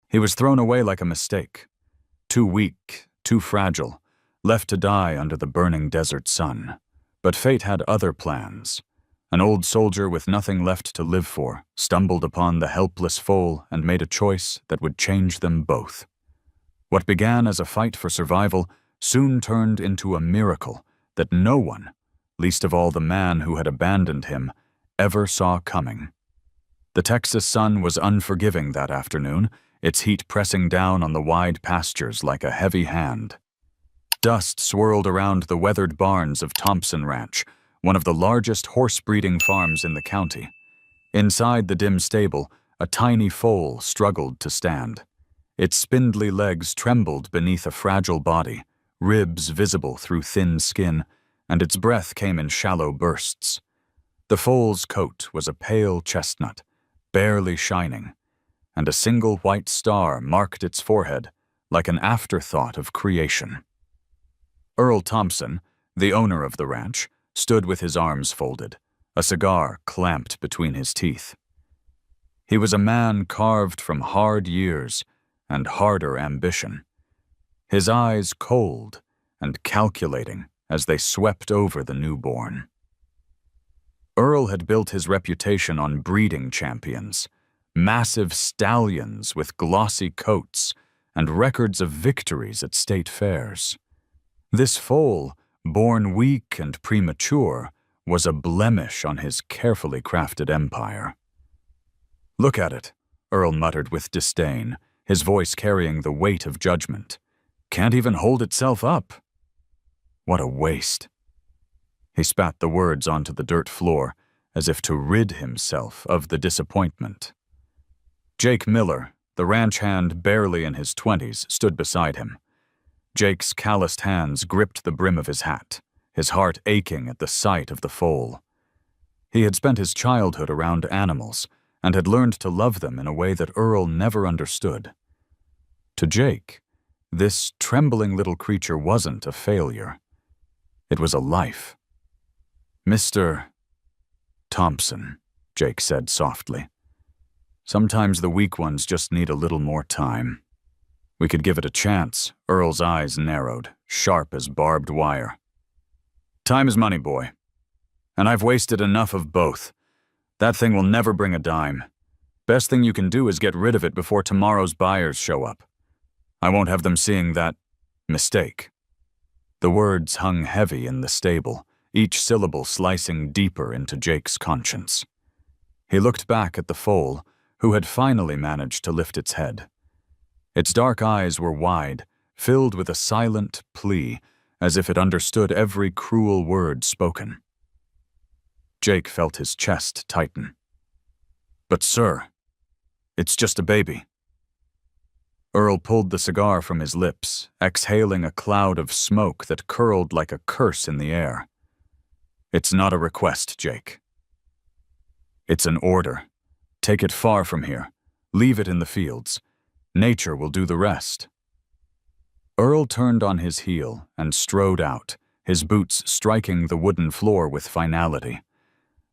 He was thrown away like a mistake. Too weak, too fragile, left to die under the burning desert sun. But fate had other plans. An old soldier with nothing left to live for stumbled upon the helpless foal and made a choice that would change them both. What began as a fight for survival soon turned into a miracle that no one, least of all the man who had abandoned him, ever saw coming. The Texas sun was unforgiving that afternoon, its heat pressing down on the wide pastures like a heavy hand. Dust swirled around the weathered barns of Thompson Ranch, one of the largest horse-breeding farms in the county. Inside the dim stable, a tiny foal struggled to stand. Its spindly legs trembled beneath a fragile body, ribs visible through thin skin, and its breath came in shallow bursts. The foal's coat was a pale chestnut, barely shining, and a single white star marked its forehead like an afterthought of creation. Earl Thompson, the owner of the ranch, stood with his arms folded, a cigar clamped between his teeth. He was a man carved from hard years and harder ambition, his eyes cold and calculating as they swept over the newborn. Earl had built his reputation on breeding champions, massive stallions with glossy coats and records of victories at state fairs. This foal, born weak and premature, was a blemish on his carefully crafted empire. "Look at it," Earl muttered with disdain, his voice carrying the weight of judgment. "Can't even hold itself up. What a waste." He spat the words onto the dirt floor, as if to rid himself of the disappointment. Jake Miller, the ranch hand barely in his 20s, stood beside him. Jake's calloused hands gripped the brim of his hat, his heart aching at the sight of the foal. He had spent his childhood around animals and had learned to love them in a way that Earl never understood. To Jake, this trembling little creature wasn't a failure. It was a life. "Mr. Thompson," Jake said softly. "Sometimes the weak ones just need a little more time." "We could give it a chance." Earl's eyes narrowed, sharp as barbed wire. "Time is money, boy. And I've wasted enough of both. That thing will never bring a dime. Best thing you can do is get rid of it before tomorrow's buyers show up. I won't have them seeing that mistake." The words hung heavy in the stable, each syllable slicing deeper into Jake's conscience. He looked back at the foal, who had finally managed to lift its head. Its dark eyes were wide, filled with a silent plea, as if it understood every cruel word spoken. Jake felt his chest tighten. "But sir, it's just a baby." Earl pulled the cigar from his lips, exhaling a cloud of smoke that curled like a curse in the air. "It's not a request, Jake. It's an order. Take it far from here. Leave it in the fields. Nature will do the rest." Earl turned on his heel and strode out, his boots striking the wooden floor with finality.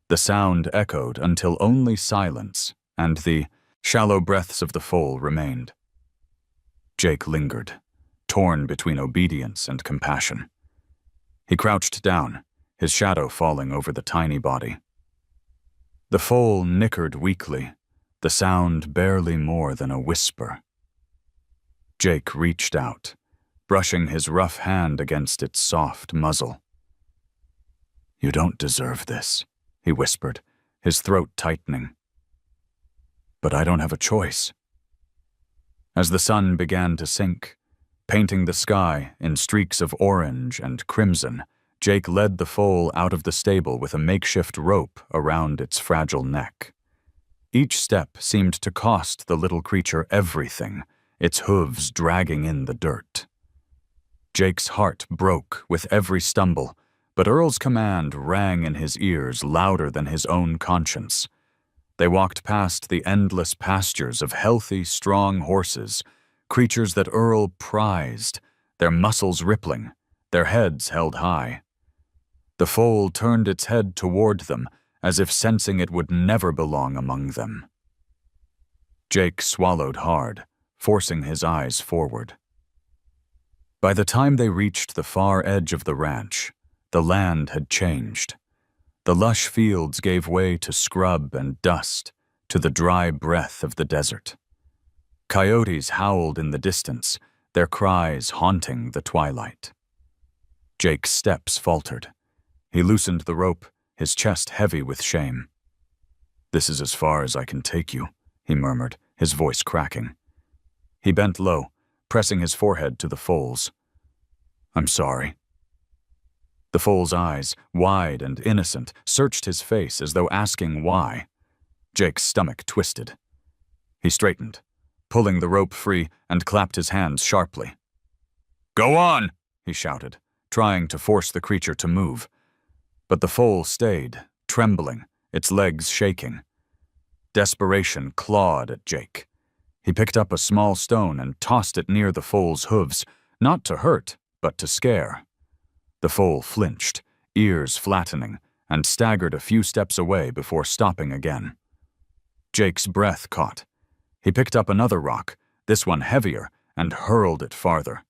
The sound echoed until only silence and the shallow breaths of the foal remained. Jake lingered, torn between obedience and compassion. He crouched down, his shadow falling over the tiny body. The foal nickered weakly, the sound barely more than a whisper. Jake reached out, brushing his rough hand against its soft muzzle. "You don't deserve this," he whispered, his throat tightening. "But I don't have a choice." As the sun began to sink, painting the sky in streaks of orange and crimson, Jake led the foal out of the stable with a makeshift rope around its fragile neck. Each step seemed to cost the little creature everything, its hooves dragging in the dirt. Jake's heart broke with every stumble, but Earl's command rang in his ears louder than his own conscience. They walked past the endless pastures of healthy, strong horses, creatures that Earl prized, their muscles rippling, their heads held high. The foal turned its head toward them, as if sensing it would never belong among them. Jake swallowed hard, forcing his eyes forward. By the time they reached the far edge of the ranch, the land had changed. The lush fields gave way to scrub and dust, to the dry breath of the desert. Coyotes howled in the distance, their cries haunting the twilight. Jake's steps faltered. He loosened the rope, his chest heavy with shame. "This is as far as I can take you," he murmured, his voice cracking. He bent low, pressing his forehead to the foal's. "I'm sorry." The foal's eyes, wide and innocent, searched his face as though asking why. Jake's stomach twisted. He straightened, pulling the rope free, and clapped his hands sharply. "Go on!" he shouted, trying to force the creature to move. But the foal stayed, trembling, its legs shaking. Desperation clawed at Jake. He picked up a small stone and tossed it near the foal's hooves, not to hurt, but to scare. The foal flinched, ears flattening, and staggered a few steps away before stopping again. Jake's breath caught. He picked up another rock, this one heavier, and hurled it farther.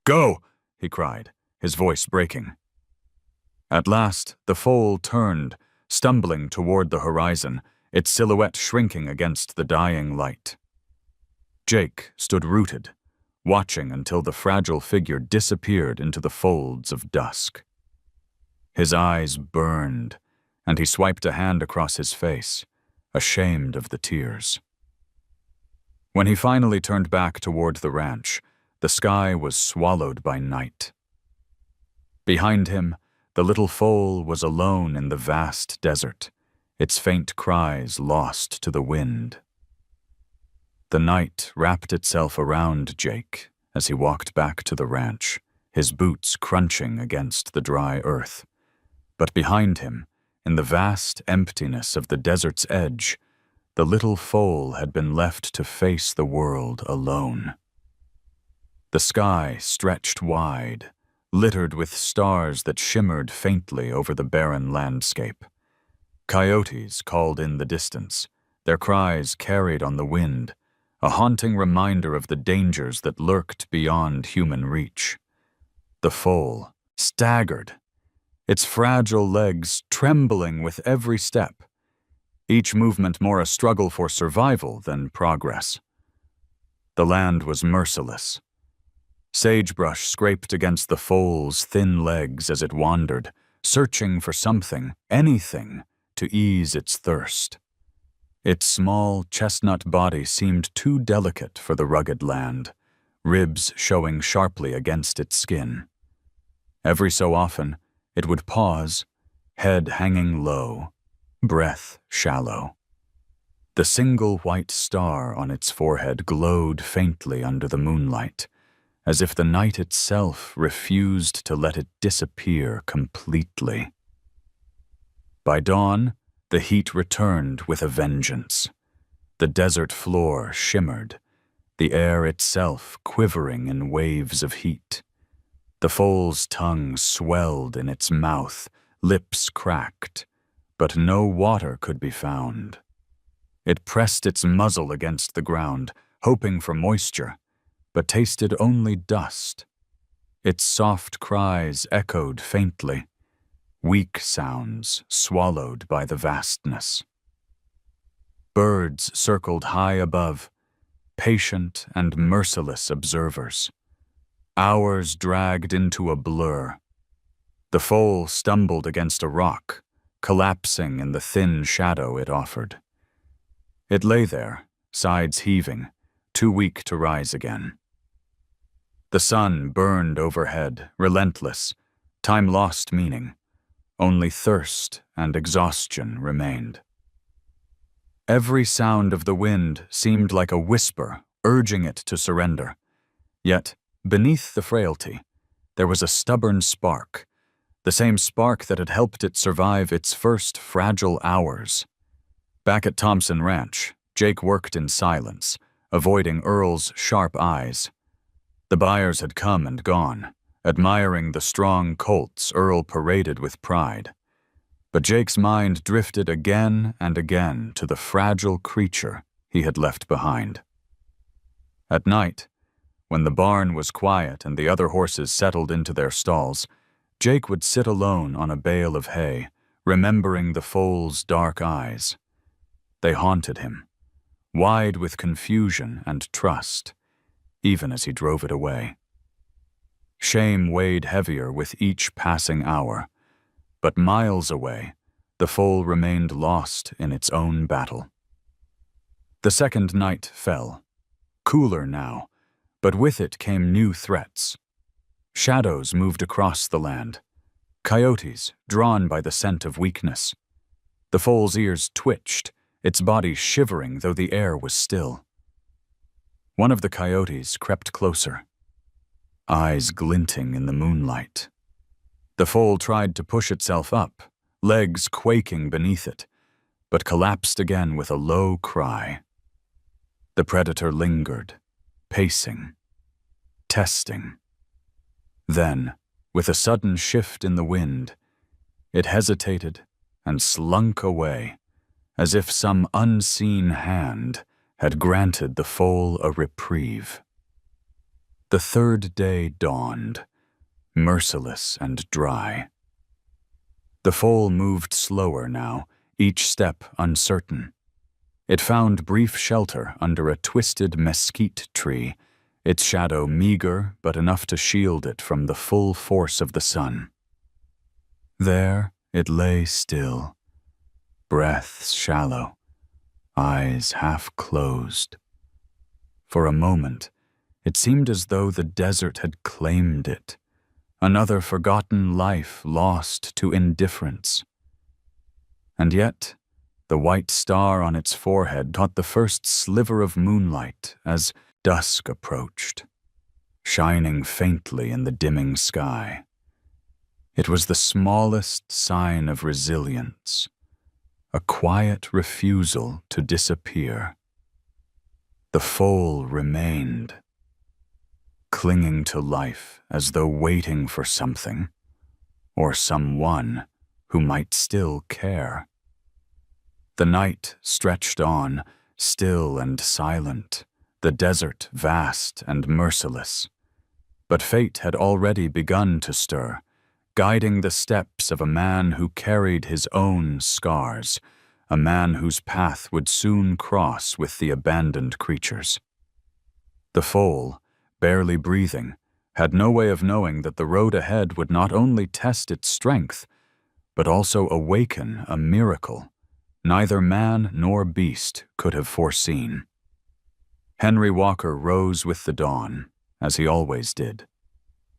"Go!" he cried, his voice breaking. At last, the foal turned, stumbling toward the horizon, its silhouette shrinking against the dying light. Jake stood rooted, watching until the fragile figure disappeared into the folds of dusk. His eyes burned, and he swiped a hand across his face, ashamed of the tears. When he finally turned back toward the ranch, the sky was swallowed by night. Behind him, the little foal was alone in the vast desert, its faint cries lost to the wind. The night wrapped itself around Jake as he walked back to the ranch, his boots crunching against the dry earth. But behind him, in the vast emptiness of the desert's edge, the little foal had been left to face the world alone. The sky stretched wide, littered with stars that shimmered faintly over the barren landscape. Coyotes called in the distance, their cries carried on the wind, a haunting reminder of the dangers that lurked beyond human reach. The foal staggered, its fragile legs trembling with every step, each movement more a struggle for survival than progress. The land was merciless. Sagebrush scraped against the foal's thin legs as it wandered, searching for something, anything, to ease its thirst. Its small, chestnut body seemed too delicate for the rugged land, ribs showing sharply against its skin. Every so often, it would pause, head hanging low, breath shallow. The single white star on its forehead glowed faintly under the moonlight, as if the night itself refused to let it disappear completely. By dawn, the heat returned with a vengeance. The desert floor shimmered, the air itself quivering in waves of heat. The foal's tongue swelled in its mouth, lips cracked, but no water could be found. It pressed its muzzle against the ground, hoping for moisture, but tasted only dust. Its soft cries echoed faintly, weak sounds swallowed by the vastness. Birds circled high above, patient and merciless observers. Hours dragged into a blur. The foal stumbled against a rock, collapsing in the thin shadow it offered. It lay there, sides heaving, too weak to rise again. The sun burned overhead, relentless, time lost meaning. Only thirst and exhaustion remained. Every sound of the wind seemed like a whisper urging it to surrender. Yet, beneath the frailty, there was a stubborn spark, the same spark that had helped it survive its first fragile hours. Back at Thompson Ranch, Jake worked in silence, avoiding Earl's sharp eyes. The buyers had come and gone, admiring the strong colts Earl paraded with pride. But Jake's mind drifted again and again to the fragile creature he had left behind. At night, when the barn was quiet and the other horses settled into their stalls, Jake would sit alone on a bale of hay, remembering the foal's dark eyes. They haunted him, wide with confusion and trust, even as he drove it away. Shame weighed heavier with each passing hour, but miles away, the foal remained lost in its own battle. The second night fell, cooler now, but with it came new threats. Shadows moved across the land, coyotes drawn by the scent of weakness. The foal's ears twitched, its body shivering though the air was still. One of the coyotes crept closer, eyes glinting in the moonlight. The foal tried to push itself up, legs quaking beneath it, but collapsed again with a low cry. The predator lingered, pacing, testing. Then, with a sudden shift in the wind, it hesitated and slunk away, as if some unseen hand had granted the foal a reprieve. The third day dawned, merciless and dry. The foal moved slower now, each step uncertain. It found brief shelter under a twisted mesquite tree, its shadow meager but enough to shield it from the full force of the sun. There it lay still, breaths shallow, eyes half closed. For a moment, it seemed as though the desert had claimed it, another forgotten life lost to indifference. And yet, the white star on its forehead caught the first sliver of moonlight as dusk approached, shining faintly in the dimming sky. It was the smallest sign of resilience, a quiet refusal to disappear. The foal remained, clinging to life as though waiting for something, or someone who might still care. The night stretched on, still and silent, the desert vast and merciless. But fate had already begun to stir, guiding the steps of a man who carried his own scars, a man whose path would soon cross with the abandoned creatures. The foal, barely breathing, had no way of knowing that the road ahead would not only test its strength, but also awaken a miracle neither man nor beast could have foreseen. Henry Walker rose with the dawn, as he always did.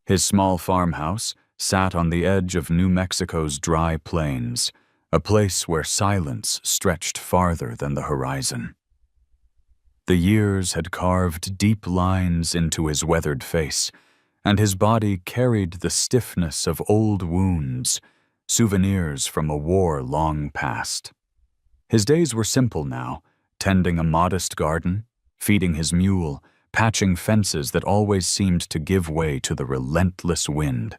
His small farmhouse sat on the edge of New Mexico's dry plains, a place where silence stretched farther than the horizon. The years had carved deep lines into his weathered face, and his body carried the stiffness of old wounds, souvenirs from a war long past. His days were simple now, tending a modest garden, feeding his mule, patching fences that always seemed to give way to the relentless wind.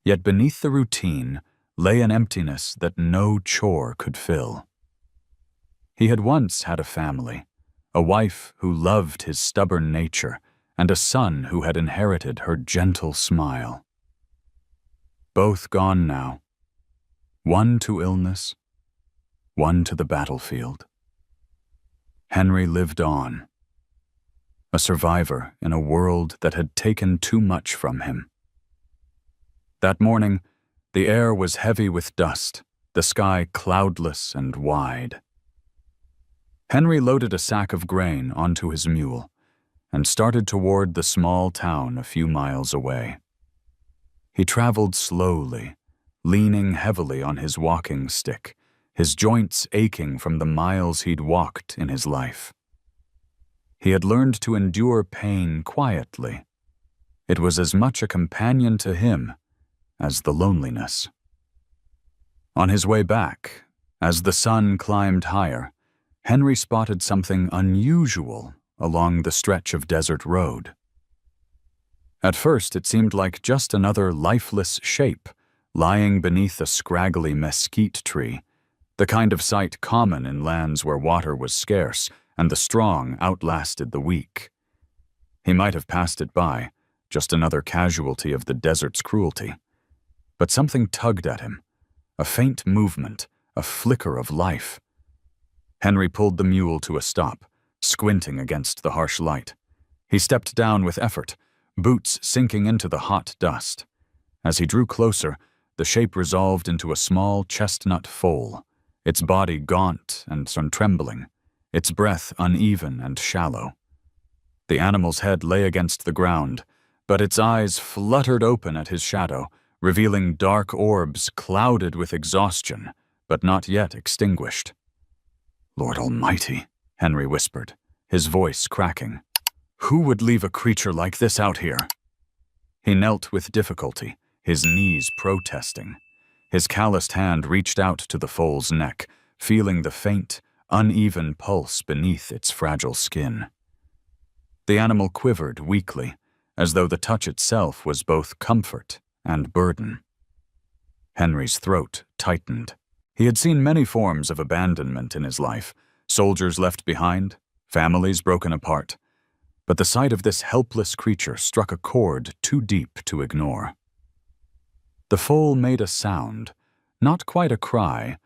Yet beneath the routine lay an emptiness that no chore could fill. He had once had a family, a wife who loved his stubborn nature, and a son who had inherited her gentle smile. Both gone now, one to illness, one to the battlefield. Henry lived on, a survivor in a world that had taken too much from him. That morning, the air was heavy with dust, the sky cloudless and wide. Henry loaded a sack of grain onto his mule and started toward the small town a few miles away. He traveled slowly, leaning heavily on his walking stick, his joints aching from the miles he'd walked in his life. He had learned to endure pain quietly. It was as much a companion to him as the loneliness. On his way back, as the sun climbed higher, Henry spotted something unusual along the stretch of desert road. At first, it seemed like just another lifeless shape lying beneath a scraggly mesquite tree, the kind of sight common in lands where water was scarce and the strong outlasted the weak. He might have passed it by, just another casualty of the desert's cruelty. But something tugged at him, a faint movement, a flicker of life. Henry pulled the mule to a stop, squinting against the harsh light. He stepped down with effort, boots sinking into the hot dust. As he drew closer, the shape resolved into a small chestnut foal, its body gaunt and trembling, its breath uneven and shallow. The animal's head lay against the ground, but its eyes fluttered open at his shadow, revealing dark orbs clouded with exhaustion, but not yet extinguished. "Lord Almighty," Henry whispered, his voice cracking. "Who would leave a creature like this out here?" He knelt with difficulty, his knees protesting. His calloused hand reached out to the foal's neck, feeling the faint, uneven pulse beneath its fragile skin. The animal quivered weakly, as though the touch itself was both comfort and burden. Henry's throat tightened. He had seen many forms of abandonment in his life, soldiers left behind, families broken apart, but the sight of this helpless creature struck a chord too deep to ignore. The foal made a sound, not quite a cry,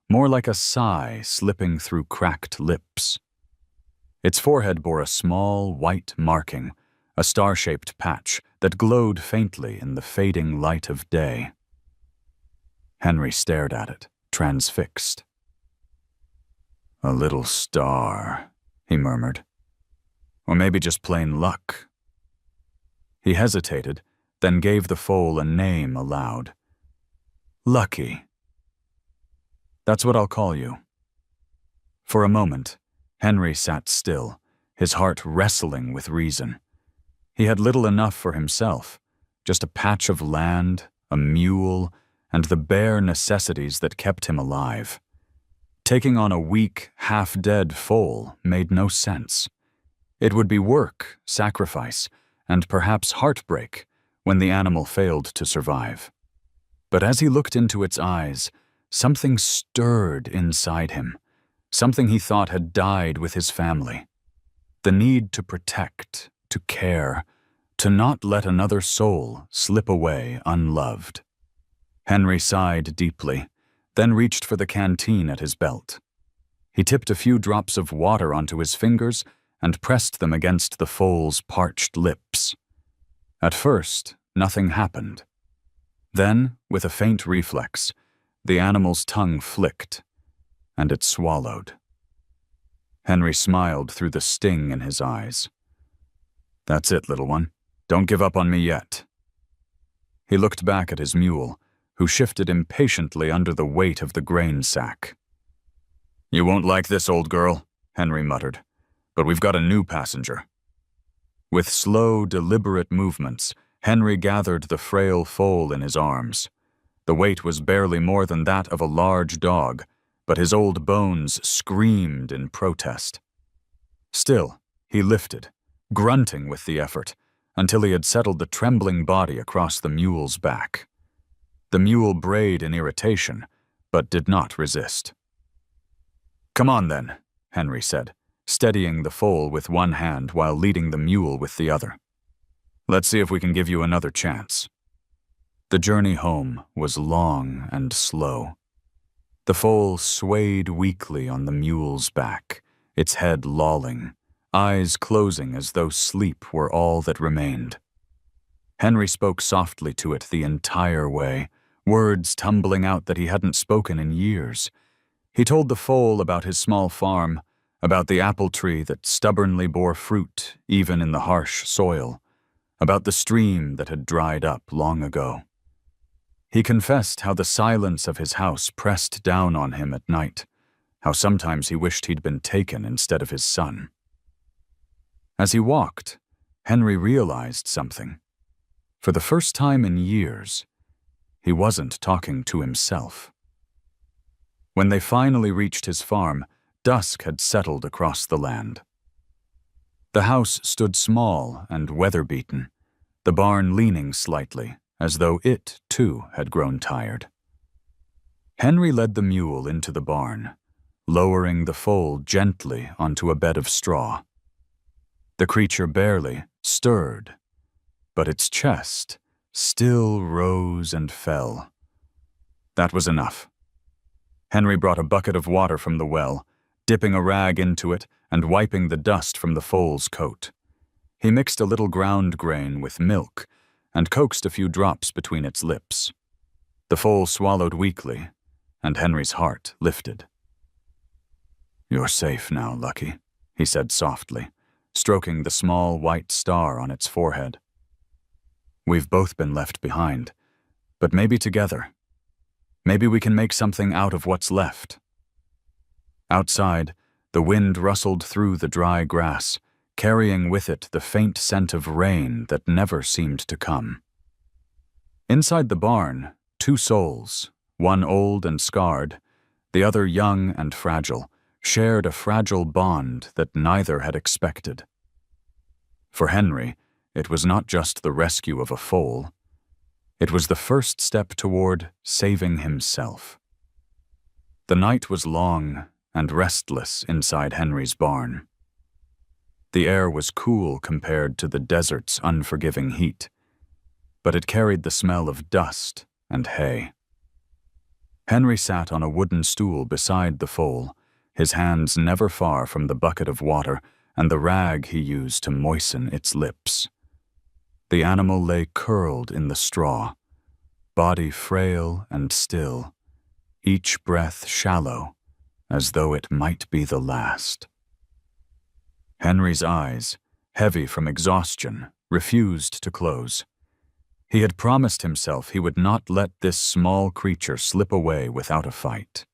more like a sigh slipping through cracked lips. Its forehead bore a small, white marking, a star-shaped patch that glowed faintly in the fading light of day. Henry stared at it, transfixed. "A little star," he murmured. "Or maybe just plain luck." He hesitated, then gave the foal a name aloud. "Lucky. That's what I'll call you." For a moment, Henry sat still, his heart wrestling with reason. He had little enough for himself, just a patch of land, a mule, and the bare necessities that kept him alive. Taking on a weak, half-dead foal made no sense. It would be work, sacrifice, and perhaps heartbreak when the animal failed to survive. But as he looked into its eyes, something stirred inside him, something he thought had died with his family. The need to protect, to care, to not let another soul slip away unloved. Henry sighed deeply, then reached for the canteen at his belt. He tipped a few drops of water onto his fingers and pressed them against the foal's parched lips. At first, nothing happened. Then, with a faint reflex, the animal's tongue flicked, and it swallowed. Henry smiled through the sting in his eyes. "That's it, little one. Don't give up on me yet." He looked back at his mule, who shifted impatiently under the weight of the grain sack. "You won't like this, old girl," Henry muttered, "but we've got a new passenger." With slow, deliberate movements, Henry gathered the frail foal in his arms. The weight was barely more than that of a large dog, but his old bones screamed in protest. Still, he lifted, grunting with the effort, until he had settled the trembling body across the mule's back. The mule brayed in irritation, but did not resist. "Come on then," Henry said, steadying the foal with one hand while leading the mule with the other. "Let's see if we can give you another chance." The journey home was long and slow. The foal swayed weakly on the mule's back, its head lolling, eyes closing as though sleep were all that remained. Henry spoke softly to it the entire way, words tumbling out that he hadn't spoken in years. He told the foal about his small farm, about the apple tree that stubbornly bore fruit even in the harsh soil, about the stream that had dried up long ago. He confessed how the silence of his house pressed down on him at night, how sometimes he wished he'd been taken instead of his son. As he walked, Henry realized something. For the first time in years, he wasn't talking to himself. When they finally reached his farm, dusk had settled across the land. The house stood small and weather-beaten, the barn leaning slightly, as though it, too, had grown tired. Henry led the mule into the barn, lowering the foal gently onto a bed of straw. The creature barely, stirred, but its chest still rose and fell. That was enough. Henry brought a bucket of water from the well, dipping a rag into it and wiping the dust from the foal's coat. He mixed a little ground grain with milk and coaxed a few drops between its lips. The foal swallowed weakly, and Henry's heart lifted. "You're safe now, Lucky," he said softly, stroking the small white star on its forehead. "We've both been left behind, but maybe together. Maybe we can make something out of what's left." Outside, the wind rustled through the dry grass, carrying with it the faint scent of rain that never seemed to come. Inside the barn, two souls, one old and scarred, the other young and fragile, shared a fragile bond that neither had expected. For Henry, it was not just the rescue of a foal. It was the first step toward saving himself. The night was long and restless inside Henry's barn. The air was cool compared to the desert's unforgiving heat, but it carried the smell of dust and hay. Henry sat on a wooden stool beside the foal, his hands never far from the bucket of water and the rag he used to moisten its lips. The animal lay curled in the straw, body frail and still, each breath shallow, as though it might be the last. Henry's eyes, heavy from exhaustion, refused to close. He had promised himself he would not let this small creature slip away without a fight.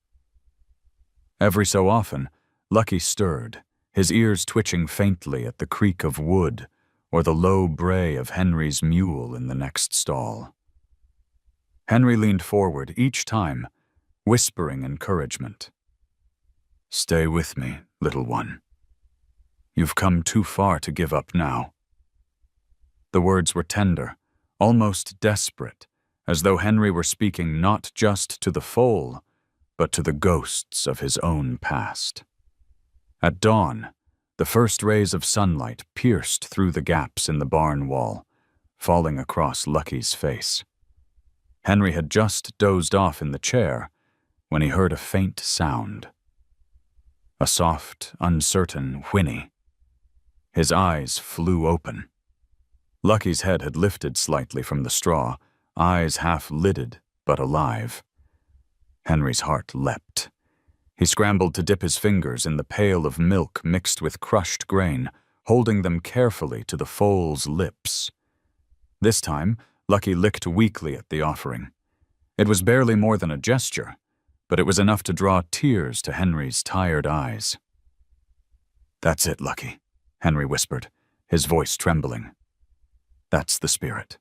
Every so often, Lucky stirred, his ears twitching faintly at the creak of wood or the low bray of Henry's mule in the next stall. Henry leaned forward each time, whispering encouragement. "Stay with me, little one. You've come too far to give up now." The words were tender, almost desperate, as though Henry were speaking not just to the foal, but to the ghosts of his own past. At dawn, the first rays of sunlight pierced through the gaps in the barn wall, falling across Lucky's face. Henry had just dozed off in the chair when he heard a faint sound. A soft, uncertain whinny. His eyes flew open. Lucky's head had lifted slightly from the straw, eyes half-lidded but alive. Henry's heart leapt. He scrambled to dip his fingers in the pail of milk mixed with crushed grain, holding them carefully to the foal's lips. This time, Lucky licked weakly at the offering. It was barely more than a gesture, but it was enough to draw tears to Henry's tired eyes. "That's it, Lucky," Henry whispered, his voice trembling. "That's the spirit."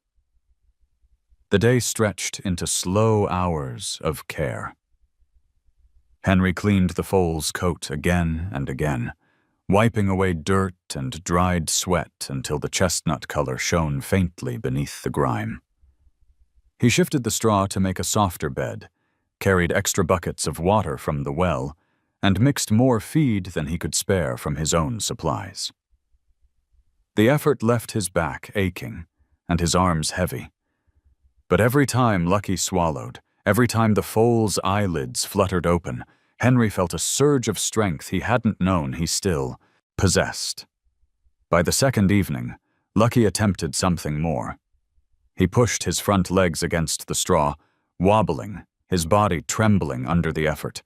The day stretched into slow hours of care. Henry cleaned the foal's coat again and again, wiping away dirt and dried sweat until the chestnut color shone faintly beneath the grime. He shifted the straw to make a softer bed, carried extra buckets of water from the well, and mixed more feed than he could spare from his own supplies. The effort left his back aching and his arms heavy. But every time Lucky swallowed, every time the foal's eyelids fluttered open, Henry felt a surge of strength he hadn't known he still possessed. By the second evening, Lucky attempted something more. He pushed his front legs against the straw, wobbling, his body trembling under the effort.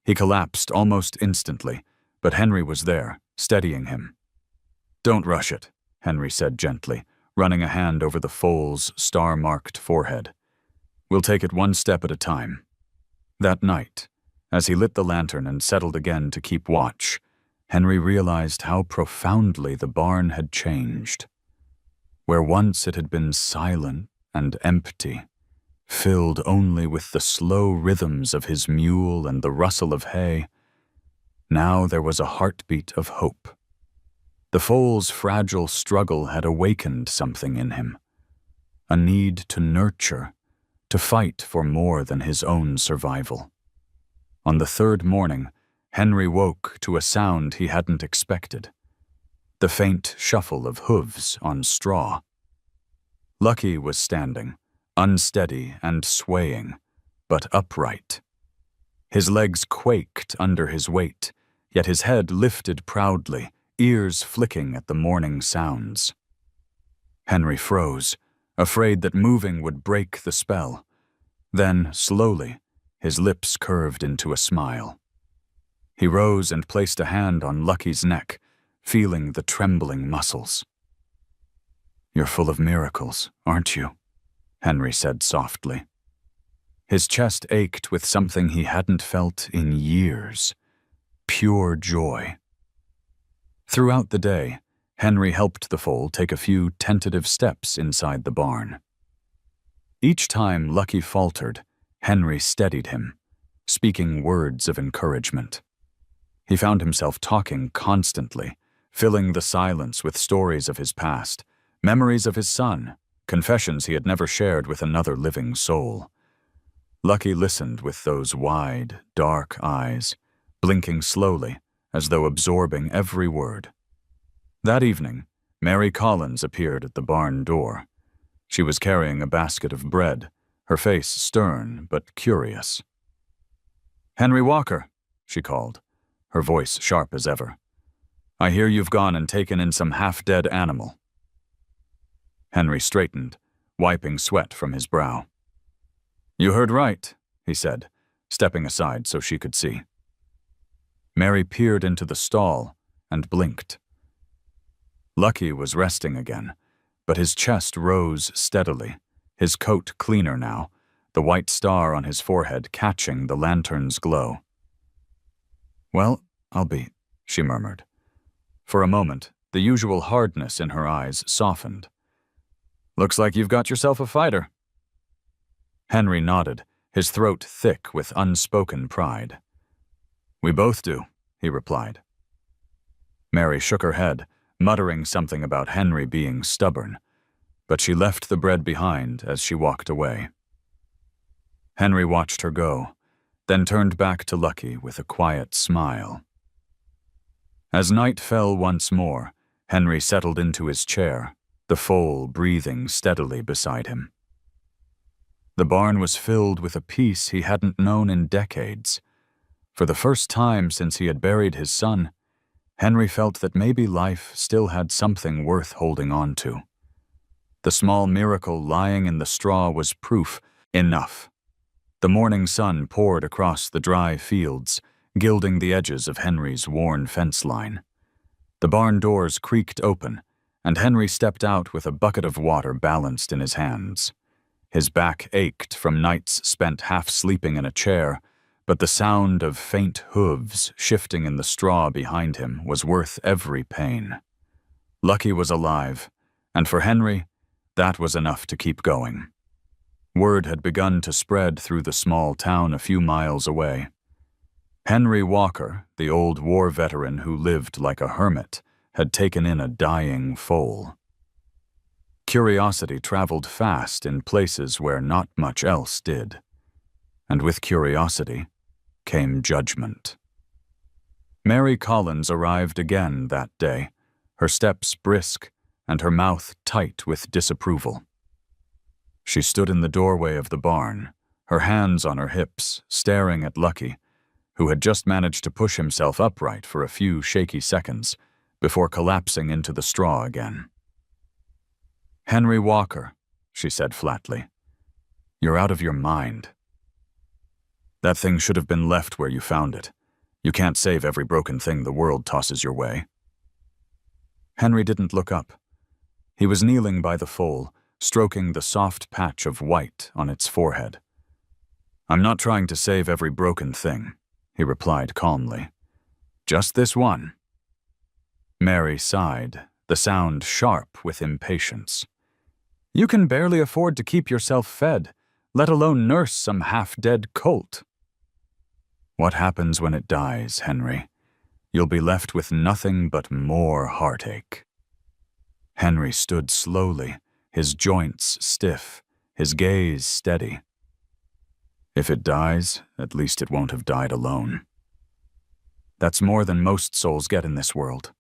He collapsed almost instantly, but Henry was there, steadying him. "Don't rush it," Henry said gently, running a hand over the foal's star-marked forehead. "We'll take it one step at a time." That night, as he lit the lantern and settled again to keep watch, Henry realized how profoundly the barn had changed. Where once it had been silent and empty, filled only with the slow rhythms of his mule and the rustle of hay, now there was a heartbeat of hope. The foal's fragile struggle had awakened something in him, a need to nurture, to fight for more than his own survival. On the third morning, Henry woke to a sound he hadn't expected. the faint shuffle of hooves on straw. Lucky was standing, unsteady and swaying, but upright. His legs quaked under his weight, yet his head lifted proudly, ears flicking at the morning sounds. Henry froze, afraid that moving would break the spell. Then, slowly, his lips curved into a smile. He rose and placed a hand on Lucky's neck, feeling the trembling muscles. "You're full of miracles, aren't you?" Henry said softly. His chest ached with something he hadn't felt in years. Pure joy. Throughout the day, Henry helped the foal take a few tentative steps inside the barn. Each time Lucky faltered, Henry steadied him, speaking words of encouragement. He found himself talking constantly, filling the silence with stories of his past, memories of his son, confessions he had never shared with another living soul. Lucky listened with those wide, dark eyes, blinking slowly, as though absorbing every word. That evening, Mary Collins appeared at the barn door. She was carrying a basket of bread, her face stern but curious. "Henry Walker," she called, her voice sharp as ever. "I hear you've gone and taken in some half-dead animal." Henry straightened, wiping sweat from his brow. "You heard right," he said, stepping aside so she could see. Mary peered into the stall and blinked. Lucky was resting again, but his chest rose steadily, his coat cleaner now, the white star on his forehead catching the lantern's glow. "Well, I'll be," she murmured. For a moment, the usual hardness in her eyes softened. "Looks like you've got yourself a fighter." Henry nodded, his throat thick with unspoken pride. "We both do," he replied. Mary shook her head, muttering something about Henry being stubborn, but she left the bread behind as she walked away. Henry watched her go, then turned back to Lucky with a quiet smile. As night fell once more, Henry settled into his chair, the foal breathing steadily beside him. The barn was filled with a peace he hadn't known in decades. For the first time since he had buried his son, Henry felt that maybe life still had something worth holding on to. The small miracle lying in the straw was proof enough. The morning sun poured across the dry fields, gilding the edges of Henry's worn fence line. The barn doors creaked open, and Henry stepped out with a bucket of water balanced in his hands. His back ached from nights spent half sleeping in a chair, but the sound of faint hooves shifting in the straw behind him was worth every pain. Lucky was alive, and for Henry, that was enough to keep going. Word had begun to spread through the small town a few miles away. Henry Walker, the old war veteran who lived like a hermit, had taken in a dying foal. Curiosity traveled fast in places where not much else did. And with curiosity came judgment. Mary Collins arrived again that day, her steps brisk and her mouth tight with disapproval. She stood in the doorway of the barn, her hands on her hips, staring at Lucky, who had just managed to push himself upright for a few shaky seconds before collapsing into the straw again. "Henry Walker," she said flatly, "you're out of your mind. That thing should have been left where you found it. You can't save every broken thing the world tosses your way." Henry didn't look up. He was kneeling by the foal, stroking the soft patch of white on its forehead. "I'm not trying to save every broken thing," he replied calmly. "Just this one." Mary sighed, the sound sharp with impatience. "You can barely afford to keep yourself fed, let alone nurse some half-dead colt." "What happens when it dies, Henry? You'll be left with nothing but more heartache." Henry stood slowly, his joints stiff, his gaze steady. "If it dies, at least it won't have died alone. That's more than most souls get in this world."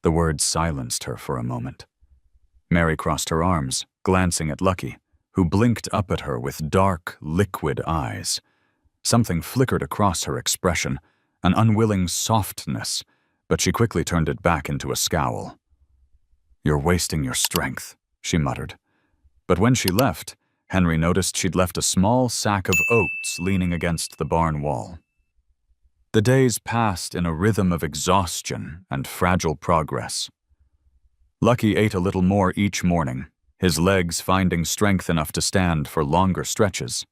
The words silenced her for a moment. Mary crossed her arms, glancing at Lucky, who blinked up at her with dark, liquid eyes. Something flickered across her expression, an unwilling softness, but she quickly turned it back into a scowl. "You're wasting your strength," she muttered. But when she left, Henry noticed she'd left a small sack of oats leaning against the barn wall. The days passed in a rhythm of exhaustion and fragile progress. Lucky ate a little more each morning, his legs finding strength enough to stand for longer stretches.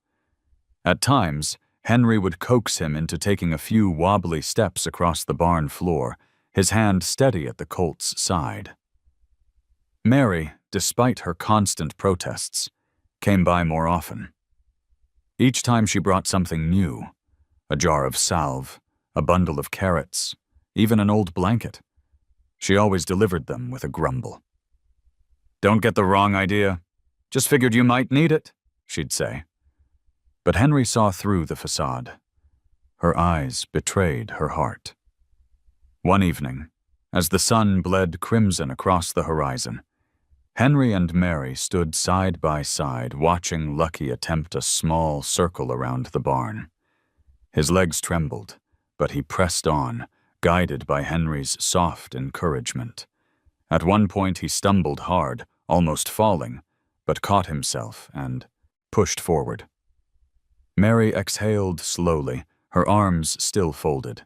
At times, Henry would coax him into taking a few wobbly steps across the barn floor, his hand steady at the colt's side. Mary, despite her constant protests, came by more often. Each time she brought something new, a jar of salve, a bundle of carrots, even an old blanket. She always delivered them with a grumble. "Don't get the wrong idea. Just figured you might need it," she'd say. But Henry saw through the facade. Her eyes betrayed her heart. One evening, as the sun bled crimson across the horizon, Henry and Mary stood side by side watching Lucky attempt a small circle around the barn. His legs trembled, but he pressed on, guided by Henry's soft encouragement. At one point he stumbled hard, almost falling, but caught himself and pushed forward. Mary exhaled slowly, her arms still folded.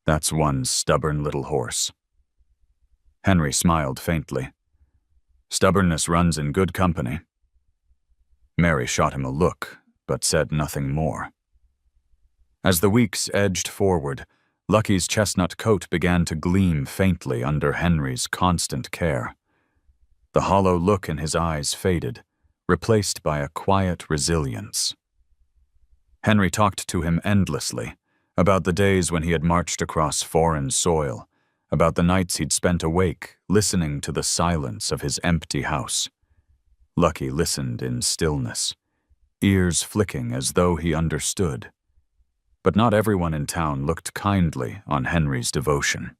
"That's one stubborn little horse." Henry smiled faintly. "Stubbornness runs in good company." Mary shot him a look, but said nothing more. As the weeks edged forward, Lucky's chestnut coat began to gleam faintly under Henry's constant care. The hollow look in his eyes faded, replaced by a quiet resilience. Henry talked to him endlessly, about the days when he had marched across foreign soil, about the nights he'd spent awake, listening to the silence of his empty house. Lucky listened in stillness, ears flicking as though he understood. But not everyone in town looked kindly on Henry's devotion.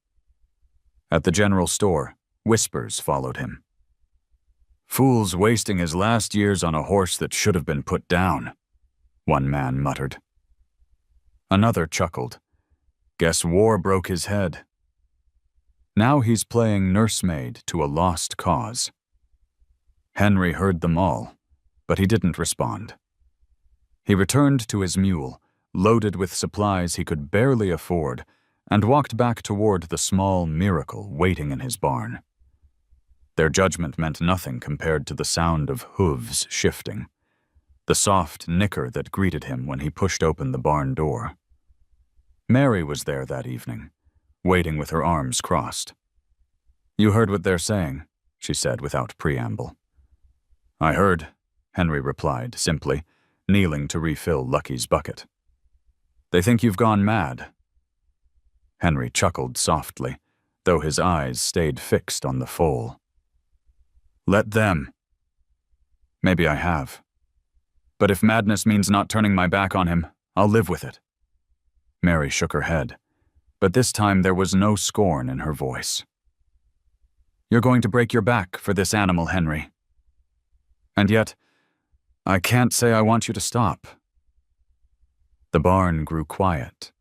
At the general store, whispers followed him. "Fool's wasting his last years on a horse that should have been put down," one man muttered. Another chuckled. "Guess war broke his head. Now he's playing nursemaid to a lost cause." Henry heard them all, but he didn't respond. He returned to his mule, loaded with supplies he could barely afford, and walked back toward the small miracle waiting in his barn. Their judgment meant nothing compared to the sound of hooves shifting, the soft nicker that greeted him when he pushed open the barn door. Mary was there that evening, waiting with her arms crossed. "You heard what they're saying," she said without preamble. "I heard," Henry replied simply, kneeling to refill Lucky's bucket. "They think you've gone mad." Henry chuckled softly, though his eyes stayed fixed on the foal. "Let them. Maybe I have. But if madness means not turning my back on him, I'll live with it." Mary shook her head, but this time there was no scorn in her voice. "You're going to break your back for this animal, Henry. And yet, I can't say I want you to stop." The barn grew quiet,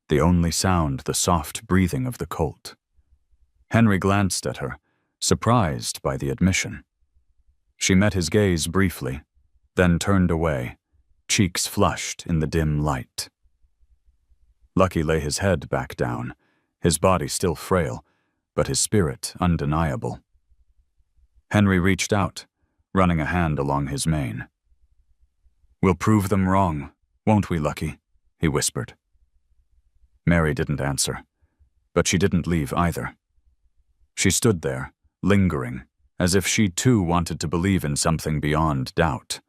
the only sound the soft breathing of the colt. Henry glanced at her, surprised by the admission. She met his gaze briefly, then turned away, cheeks flushed in the dim light. Lucky lay his head back down, his body still frail, but his spirit undeniable. Henry reached out, running a hand along his mane. "We'll prove them wrong, won't we, Lucky?" he whispered. Mary didn't answer, but she didn't leave either. She stood there, lingering, as if she too wanted to believe in something beyond doubt.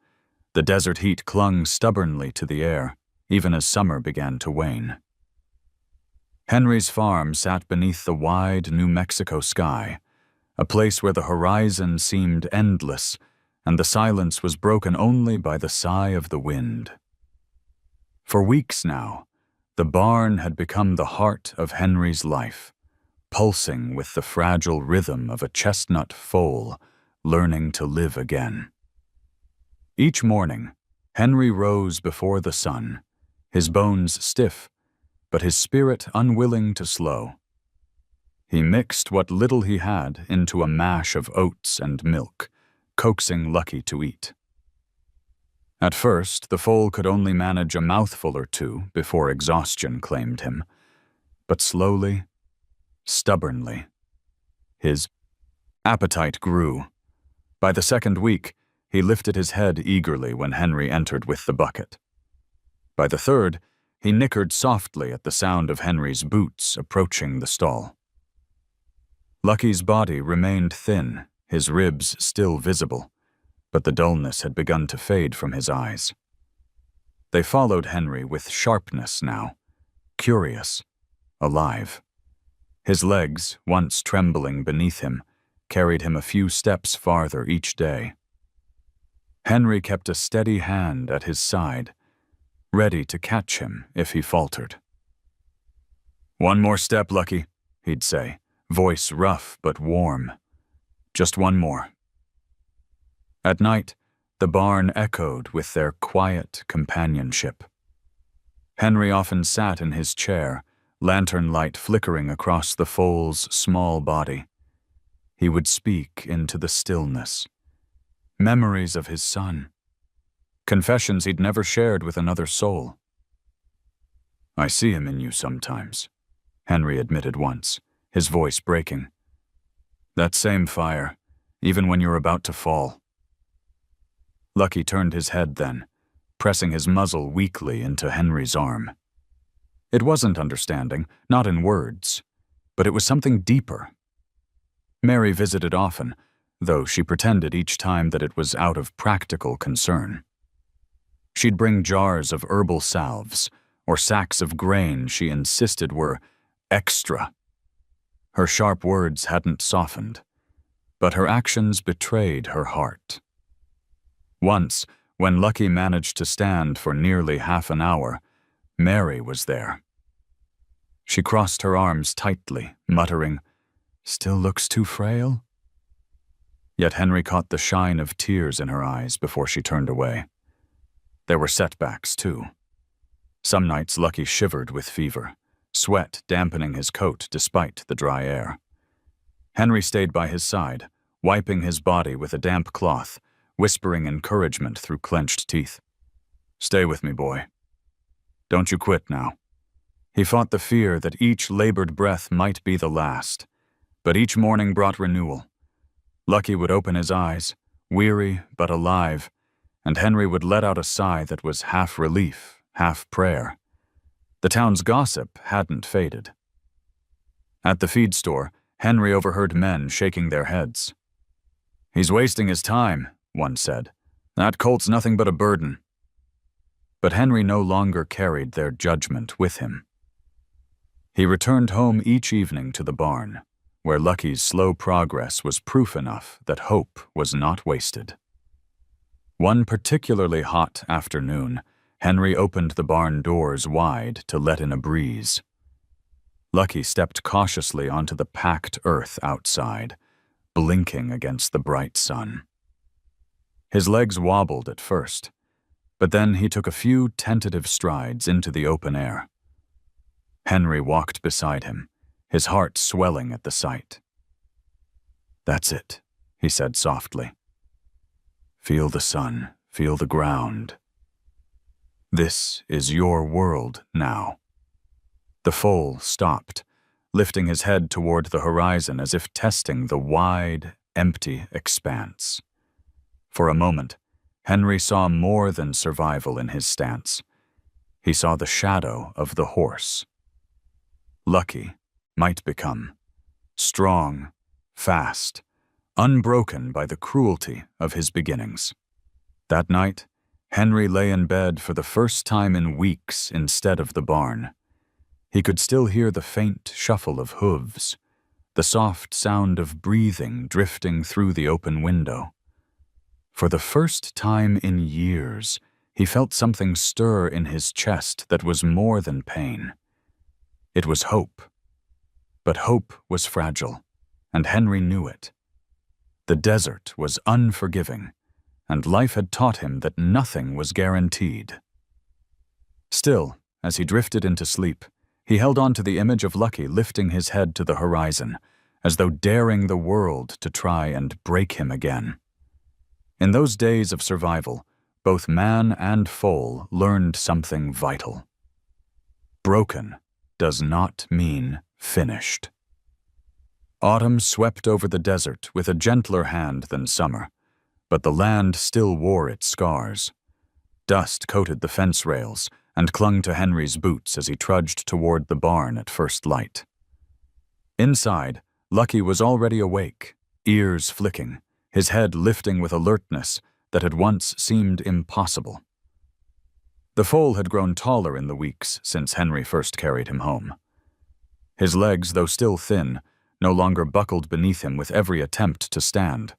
The desert heat clung stubbornly to the air, even as summer began to wane. Henry's farm sat beneath the wide New Mexico sky, a place where the horizon seemed endless, and the silence was broken only by the sigh of the wind. For weeks now, the barn had become the heart of Henry's life, pulsing with the fragile rhythm of a chestnut foal learning to live again. Each morning, Henry rose before the sun, his bones stiff, but his spirit unwilling to slow. He mixed what little he had into a mash of oats and milk, coaxing Lucky to eat. At first, the foal could only manage a mouthful or two before exhaustion claimed him, but slowly, stubbornly, his appetite grew. By the second week, he lifted his head eagerly when Henry entered with the bucket. By the third, he nickered softly at the sound of Henry's boots approaching the stall. Lucky's body remained thin, his ribs still visible, but the dullness had begun to fade from his eyes. They followed Henry with sharpness now, curious, alive. His legs, once trembling beneath him, carried him a few steps farther each day. Henry kept a steady hand at his side, ready to catch him if he faltered. "One more step, Lucky," he'd say, voice rough but warm. "Just one more." At night, the barn echoed with their quiet companionship. Henry often sat in his chair, lantern light flickering across the foal's small body. He would speak into the stillness. Memories of his son. Confessions he'd never shared with another soul. "I see him in you sometimes," Henry admitted once, his voice breaking. "That same fire, even when you're about to fall." Lucky turned his head then, pressing his muzzle weakly into Henry's arm. It wasn't understanding, not in words, but it was something deeper. Mary visited often, though she pretended each time that it was out of practical concern. She'd bring jars of herbal salves, or sacks of grain she insisted were extra. Her sharp words hadn't softened, but her actions betrayed her heart. Once, when Lucky managed to stand for nearly half an hour, Mary was there. She crossed her arms tightly, muttering, "Still looks too frail?" Yet Henry caught the shine of tears in her eyes before she turned away. There were setbacks, too. Some nights Lucky shivered with fever, sweat dampening his coat despite the dry air. Henry stayed by his side, wiping his body with a damp cloth, whispering encouragement through clenched teeth. "Stay with me, boy. Don't you quit now." He fought the fear that each labored breath might be the last, but each morning brought renewal. Lucky would open his eyes, weary but alive, and Henry would let out a sigh that was half relief, half prayer. The town's gossip hadn't faded. At the feed store, Henry overheard men shaking their heads. "He's wasting his time," one said. "That colt's nothing but a burden." But Henry no longer carried their judgment with him. He returned home each evening to the barn, where Lucky's slow progress was proof enough that hope was not wasted. One particularly hot afternoon, Henry opened the barn doors wide to let in a breeze. Lucky stepped cautiously onto the packed earth outside, blinking against the bright sun. His legs wobbled at first, but then he took a few tentative strides into the open air. Henry walked beside him, his heart swelling at the sight. "That's it," he said softly. "Feel the sun, feel the ground. This is your world now." The foal stopped, lifting his head toward the horizon as if testing the wide, empty expanse. For a moment, Henry saw more than survival in his stance. He saw the shadow of the horse. Lucky might become strong, fast, unbroken by the cruelty of his beginnings. That night, Henry lay in bed for the first time in weeks instead of the barn. He could still hear the faint shuffle of hooves, the soft sound of breathing drifting through the open window. For the first time in years, he felt something stir in his chest that was more than pain. It was hope. But hope was fragile, and Henry knew it. The desert was unforgiving, and life had taught him that nothing was guaranteed. Still, as he drifted into sleep, he held on to the image of Lucky lifting his head to the horizon, as though daring the world to try and break him again. In those days of survival, both man and foal learned something vital. Broken does not mean finished. Autumn swept over the desert with a gentler hand than summer, but the land still wore its scars. Dust coated the fence rails and clung to Henry's boots as he trudged toward the barn at first light. Inside, Lucky was already awake, ears flicking, his head lifting with alertness that had once seemed impossible. The foal had grown taller in the weeks since Henry first carried him home. His legs, though still thin, no longer buckled beneath him with every attempt to stand.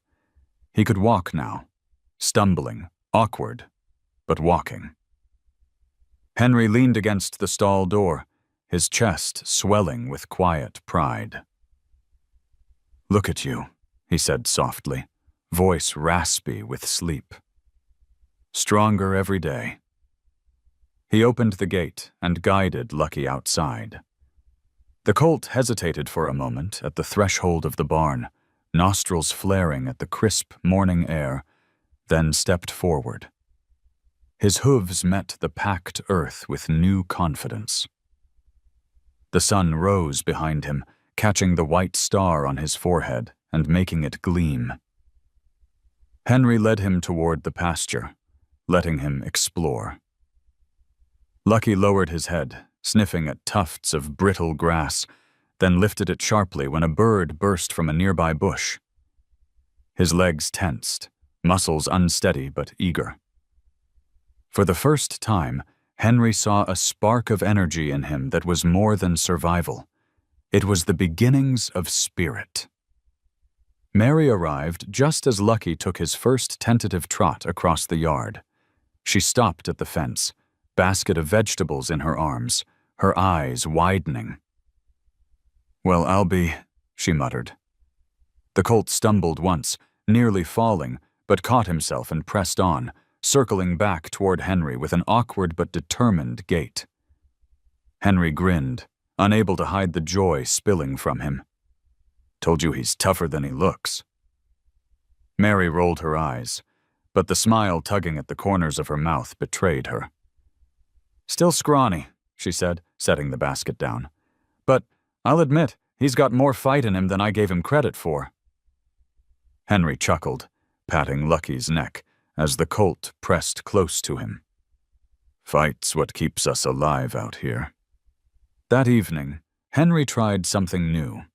He could walk now, stumbling, awkward, but walking. Henry leaned against the stall door, his chest swelling with quiet pride. "Look at you," he said softly, voice raspy with sleep. "Stronger every day." He opened the gate and guided Lucky outside. The colt hesitated for a moment at the threshold of the barn, nostrils flaring at the crisp morning air, then stepped forward. His hooves met the packed earth with new confidence. The sun rose behind him, catching the white star on his forehead and making it gleam. Henry led him toward the pasture, letting him explore. Lucky lowered his head, sniffing at tufts of brittle grass, then lifted it sharply when a bird burst from a nearby bush. His legs tensed, muscles unsteady but eager. For the first time, Henry saw a spark of energy in him that was more than survival. It was the beginnings of spirit. Mary arrived just as Lucky took his first tentative trot across the yard. She stopped at the fence, basket of vegetables in her arms, her eyes widening. "Well, I'll be," she muttered. The colt stumbled once, nearly falling, but caught himself and pressed on, circling back toward Henry with an awkward but determined gait. Henry grinned, unable to hide the joy spilling from him. "Told you he's tougher than he looks." Mary rolled her eyes, but the smile tugging at the corners of her mouth betrayed her. "Still scrawny," she said, setting the basket down. "But I'll admit, he's got more fight in him than I gave him credit for." Henry chuckled, patting Lucky's neck as the colt pressed close to him. "Fight's what keeps us alive out here." That evening, Henry tried something new.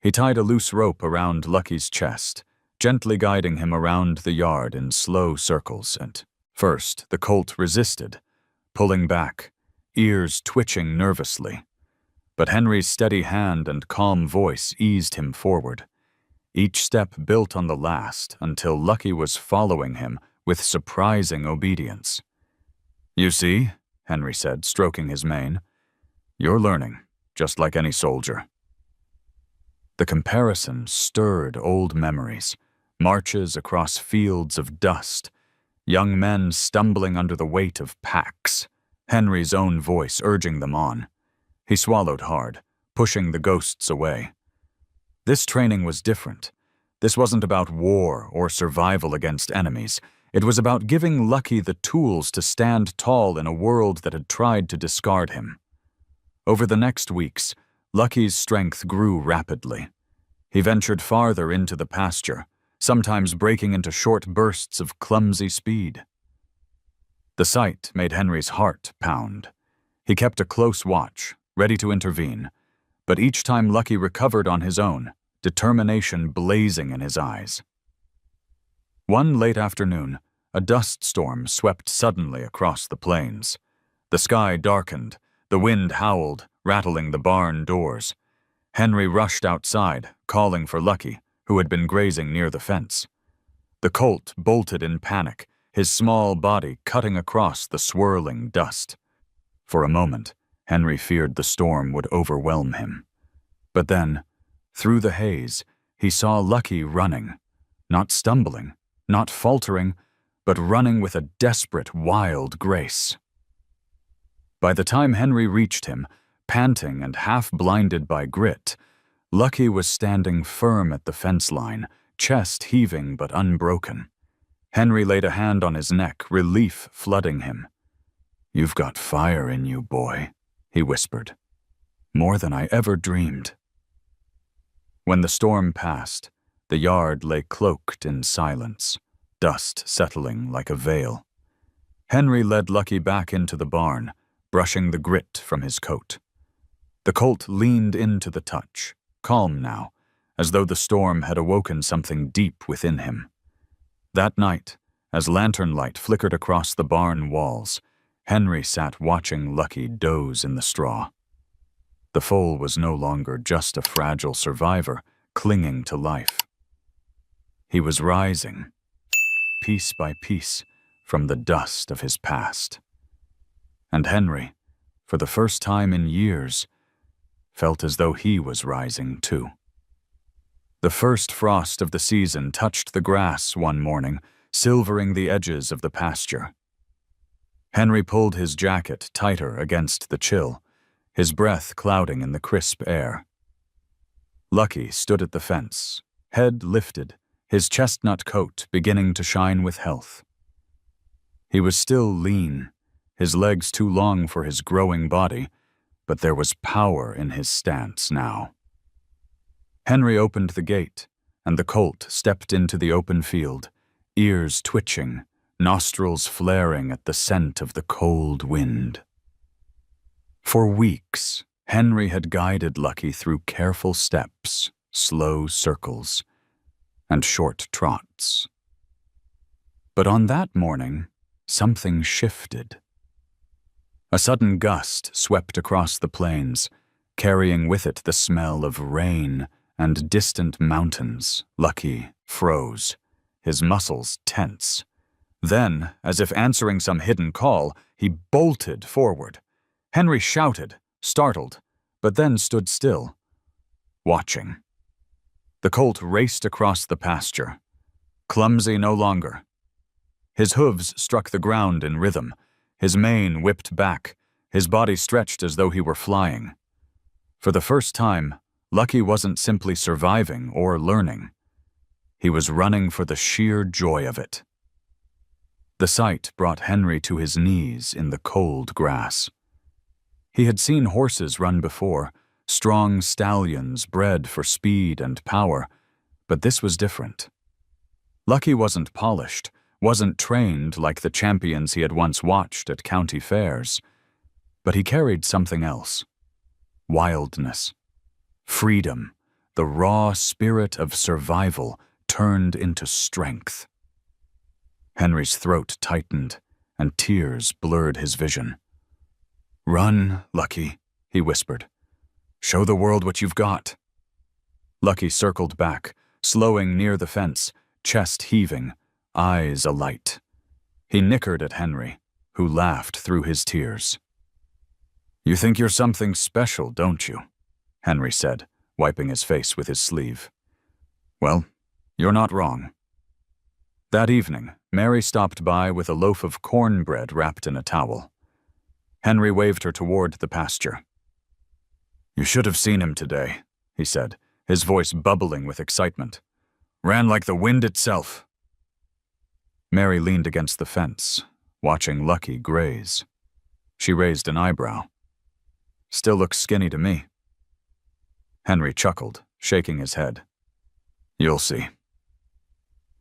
He tied a loose rope around Lucky's chest, gently guiding him around the yard in slow circles, and first the colt resisted, pulling back, ears twitching nervously. But Henry's steady hand and calm voice eased him forward. Each step built on the last until Lucky was following him with surprising obedience. "You see," Henry said, stroking his mane, "you're learning, just like any soldier." The comparison stirred old memories, marches across fields of dust, young men stumbling under the weight of packs, Henry's own voice urging them on. He swallowed hard, pushing the ghosts away. This training was different. This wasn't about war or survival against enemies. It was about giving Lucky the tools to stand tall in a world that had tried to discard him. Over the next weeks, Lucky's strength grew rapidly. He ventured farther into the pasture, sometimes breaking into short bursts of clumsy speed. The sight made Henry's heart pound. He kept a close watch, ready to intervene, but each time Lucky recovered on his own, determination blazing in his eyes. One late afternoon, a dust storm swept suddenly across the plains. The sky darkened, the wind howled, rattling the barn doors. Henry rushed outside, calling for Lucky, who had been grazing near the fence. The colt bolted in panic, his small body cutting across the swirling dust. For a moment, Henry feared the storm would overwhelm him. But then, through the haze, he saw Lucky running, not stumbling, not faltering, but running with a desperate, wild grace. By the time Henry reached him, panting and half-blinded by grit, Lucky was standing firm at the fence line, chest heaving but unbroken. Henry laid a hand on his neck, relief flooding him. "You've got fire in you, boy," he whispered. "More than I ever dreamed." When the storm passed, the yard lay cloaked in silence, dust settling like a veil. Henry led Lucky back into the barn, brushing the grit from his coat. The colt leaned into the touch, calm now, as though the storm had awoken something deep within him. That night, as lantern light flickered across the barn walls, Henry sat watching Lucky doze in the straw. The foal was no longer just a fragile survivor clinging to life. He was rising, piece by piece, from the dust of his past. And Henry, for the first time in years, felt as though he was rising too. The first frost of the season touched the grass one morning, silvering the edges of the pasture. Henry pulled his jacket tighter against the chill, his breath clouding in the crisp air. Lucky stood at the fence, head lifted, his chestnut coat beginning to shine with health. He was still lean, his legs too long for his growing body, but there was power in his stance now. Henry opened the gate, and the colt stepped into the open field, ears twitching, nostrils flaring at the scent of the cold wind. For weeks, Henry had guided Lucky through careful steps, slow circles, and short trots. But on that morning, something shifted. A sudden gust swept across the plains, carrying with it the smell of rain and distant mountains. Lucky froze, his muscles tense. Then, as if answering some hidden call, he bolted forward. Henry shouted, startled, but then stood still, watching. The colt raced across the pasture, clumsy no longer. His hooves struck the ground in rhythm, his mane whipped back, his body stretched as though he were flying. For the first time, Lucky wasn't simply surviving or learning. He was running for the sheer joy of it. The sight brought Henry to his knees in the cold grass. He had seen horses run before, strong stallions bred for speed and power, but this was different. Lucky wasn't polished, wasn't trained like the champions he had once watched at county fairs, but he carried something else. Wildness. Freedom, the raw spirit of survival turned into strength. Henry's throat tightened, and tears blurred his vision. "Run, Lucky," he whispered. "Show the world what you've got." Lucky circled back, slowing near the fence, chest heaving, eyes alight. He nickered at Henry, who laughed through his tears. "You think you're something special, don't you?" Henry said, wiping his face with his sleeve. "Well, you're not wrong." That evening, Mary stopped by with a loaf of cornbread wrapped in a towel. Henry waved her toward the pasture. "You should have seen him today," he said, his voice bubbling with excitement. "Ran like the wind itself." Mary leaned against the fence, watching Lucky graze. She raised an eyebrow. "Still looks skinny to me." Henry chuckled, shaking his head. "You'll see.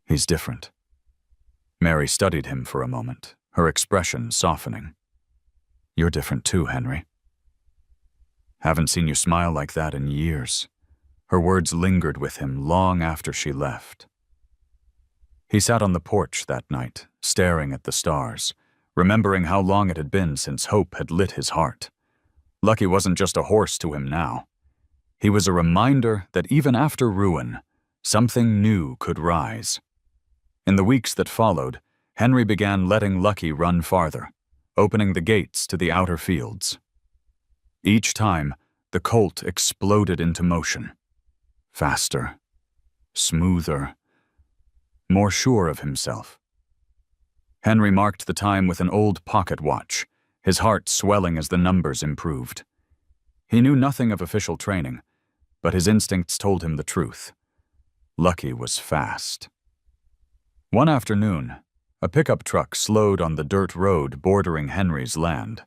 He's different." Mary studied him for a moment, her expression softening. "You're different too, Henry." "Haven't seen you smile like that in years." Her words lingered with him long after she left. He sat on the porch that night, staring at the stars, remembering how long it had been since hope had lit his heart. Lucky wasn't just a horse to him now. He was a reminder that even after ruin, something new could rise. In the weeks that followed, Henry began letting Lucky run farther, opening the gates to the outer fields. Each time, the colt exploded into motion. Faster, smoother, more sure of himself. Henry marked the time with an old pocket watch, his heart swelling as the numbers improved. He knew nothing of official training, but his instincts told him the truth. Lucky was fast. One afternoon, a pickup truck slowed on the dirt road bordering Henry's land.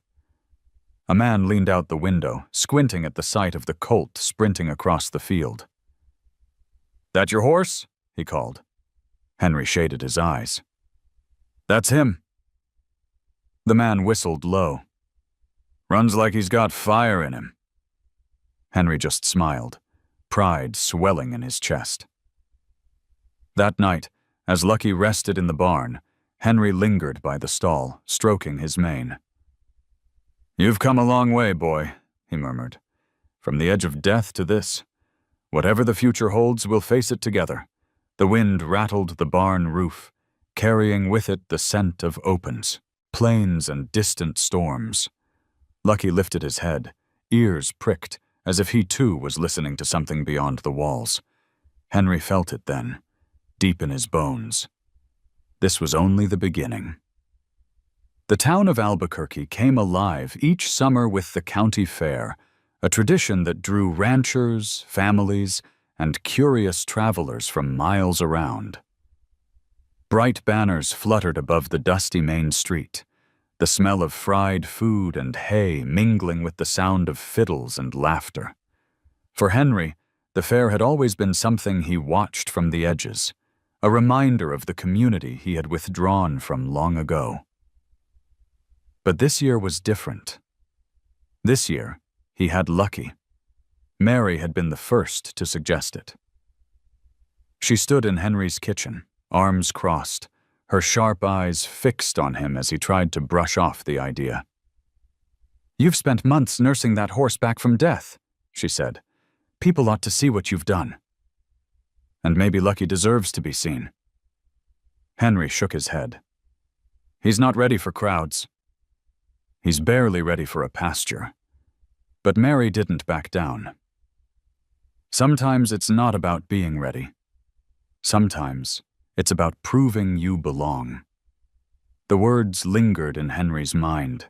A man leaned out the window, squinting at the sight of the colt sprinting across the field. "That your horse?" he called. Henry shaded his eyes. "That's him." The man whistled low. "Runs like he's got fire in him." Henry just smiled, pride swelling in his chest. That night, as Lucky rested in the barn, Henry lingered by the stall, stroking his mane. "You've come a long way, boy," he murmured. "From the edge of death to this. Whatever the future holds, we'll face it together." The wind rattled the barn roof, carrying with it the scent of opens, plains, and distant storms. Lucky lifted his head, ears pricked, as if he too was listening to something beyond the walls. Henry felt it then, deep in his bones. This was only the beginning. The town of Albuquerque came alive each summer with the county fair, a tradition that drew ranchers, families, and curious travelers from miles around. Bright banners fluttered above the dusty main street, the smell of fried food and hay mingling with the sound of fiddles and laughter. For Henry, the fair had always been something he watched from the edges, a reminder of the community he had withdrawn from long ago. But this year was different. This year, he had Lucky. Mary had been the first to suggest it. She stood in Henry's kitchen, arms crossed, her sharp eyes fixed on him as he tried to brush off the idea. "You've spent months nursing that horse back from death," she said. "People ought to see what you've done." "And maybe Lucky deserves to be seen." Henry shook his head. "He's not ready for crowds. He's barely ready for a pasture." But Mary didn't back down. "Sometimes it's not about being ready. Sometimes it's about proving you belong." The words lingered in Henry's mind.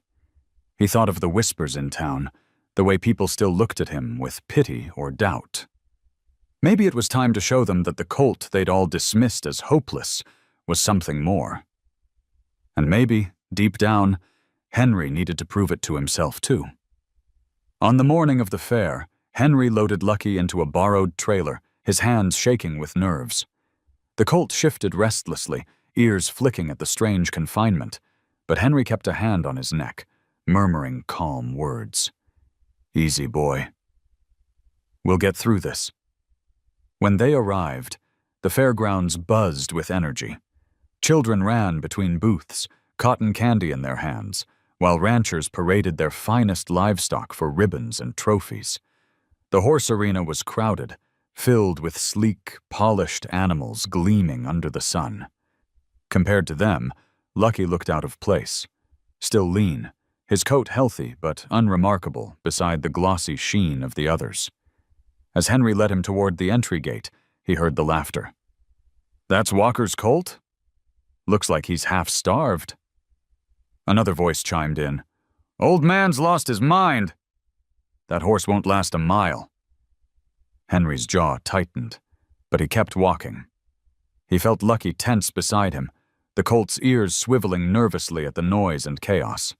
He thought of the whispers in town, the way people still looked at him with pity or doubt. Maybe it was time to show them that the colt they'd all dismissed as hopeless was something more. And maybe, deep down, Henry needed to prove it to himself too. On the morning of the fair, Henry loaded Lucky into a borrowed trailer, his hands shaking with nerves. The colt shifted restlessly, ears flicking at the strange confinement, but Henry kept a hand on his neck, murmuring calm words. "Easy, boy. We'll get through this." When they arrived, the fairgrounds buzzed with energy. Children ran between booths, cotton candy in their hands, while ranchers paraded their finest livestock for ribbons and trophies. The horse arena was crowded, filled with sleek, polished animals gleaming under the sun. Compared to them, Lucky looked out of place. Still lean, his coat healthy but unremarkable beside the glossy sheen of the others. As Henry led him toward the entry gate, he heard the laughter. "That's Walker's colt? Looks like he's half-starved." Another voice chimed in. "Old man's lost his mind. That horse won't last a mile." Henry's jaw tightened, but he kept walking. He felt Lucky tense beside him, the colt's ears swiveling nervously at the noise and chaos.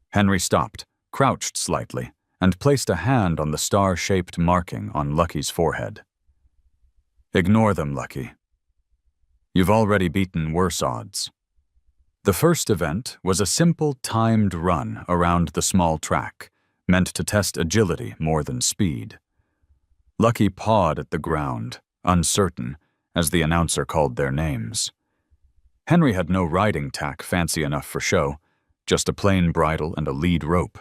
Henry stopped, crouched slightly, and placed a hand on the star-shaped marking on Lucky's forehead. "Ignore them, Lucky. You've already beaten worse odds." The first event was a simple timed run around the small track, meant to test agility more than speed. Lucky pawed at the ground, uncertain, as the announcer called their names. Henry had no riding tack fancy enough for show, just a plain bridle and a lead rope.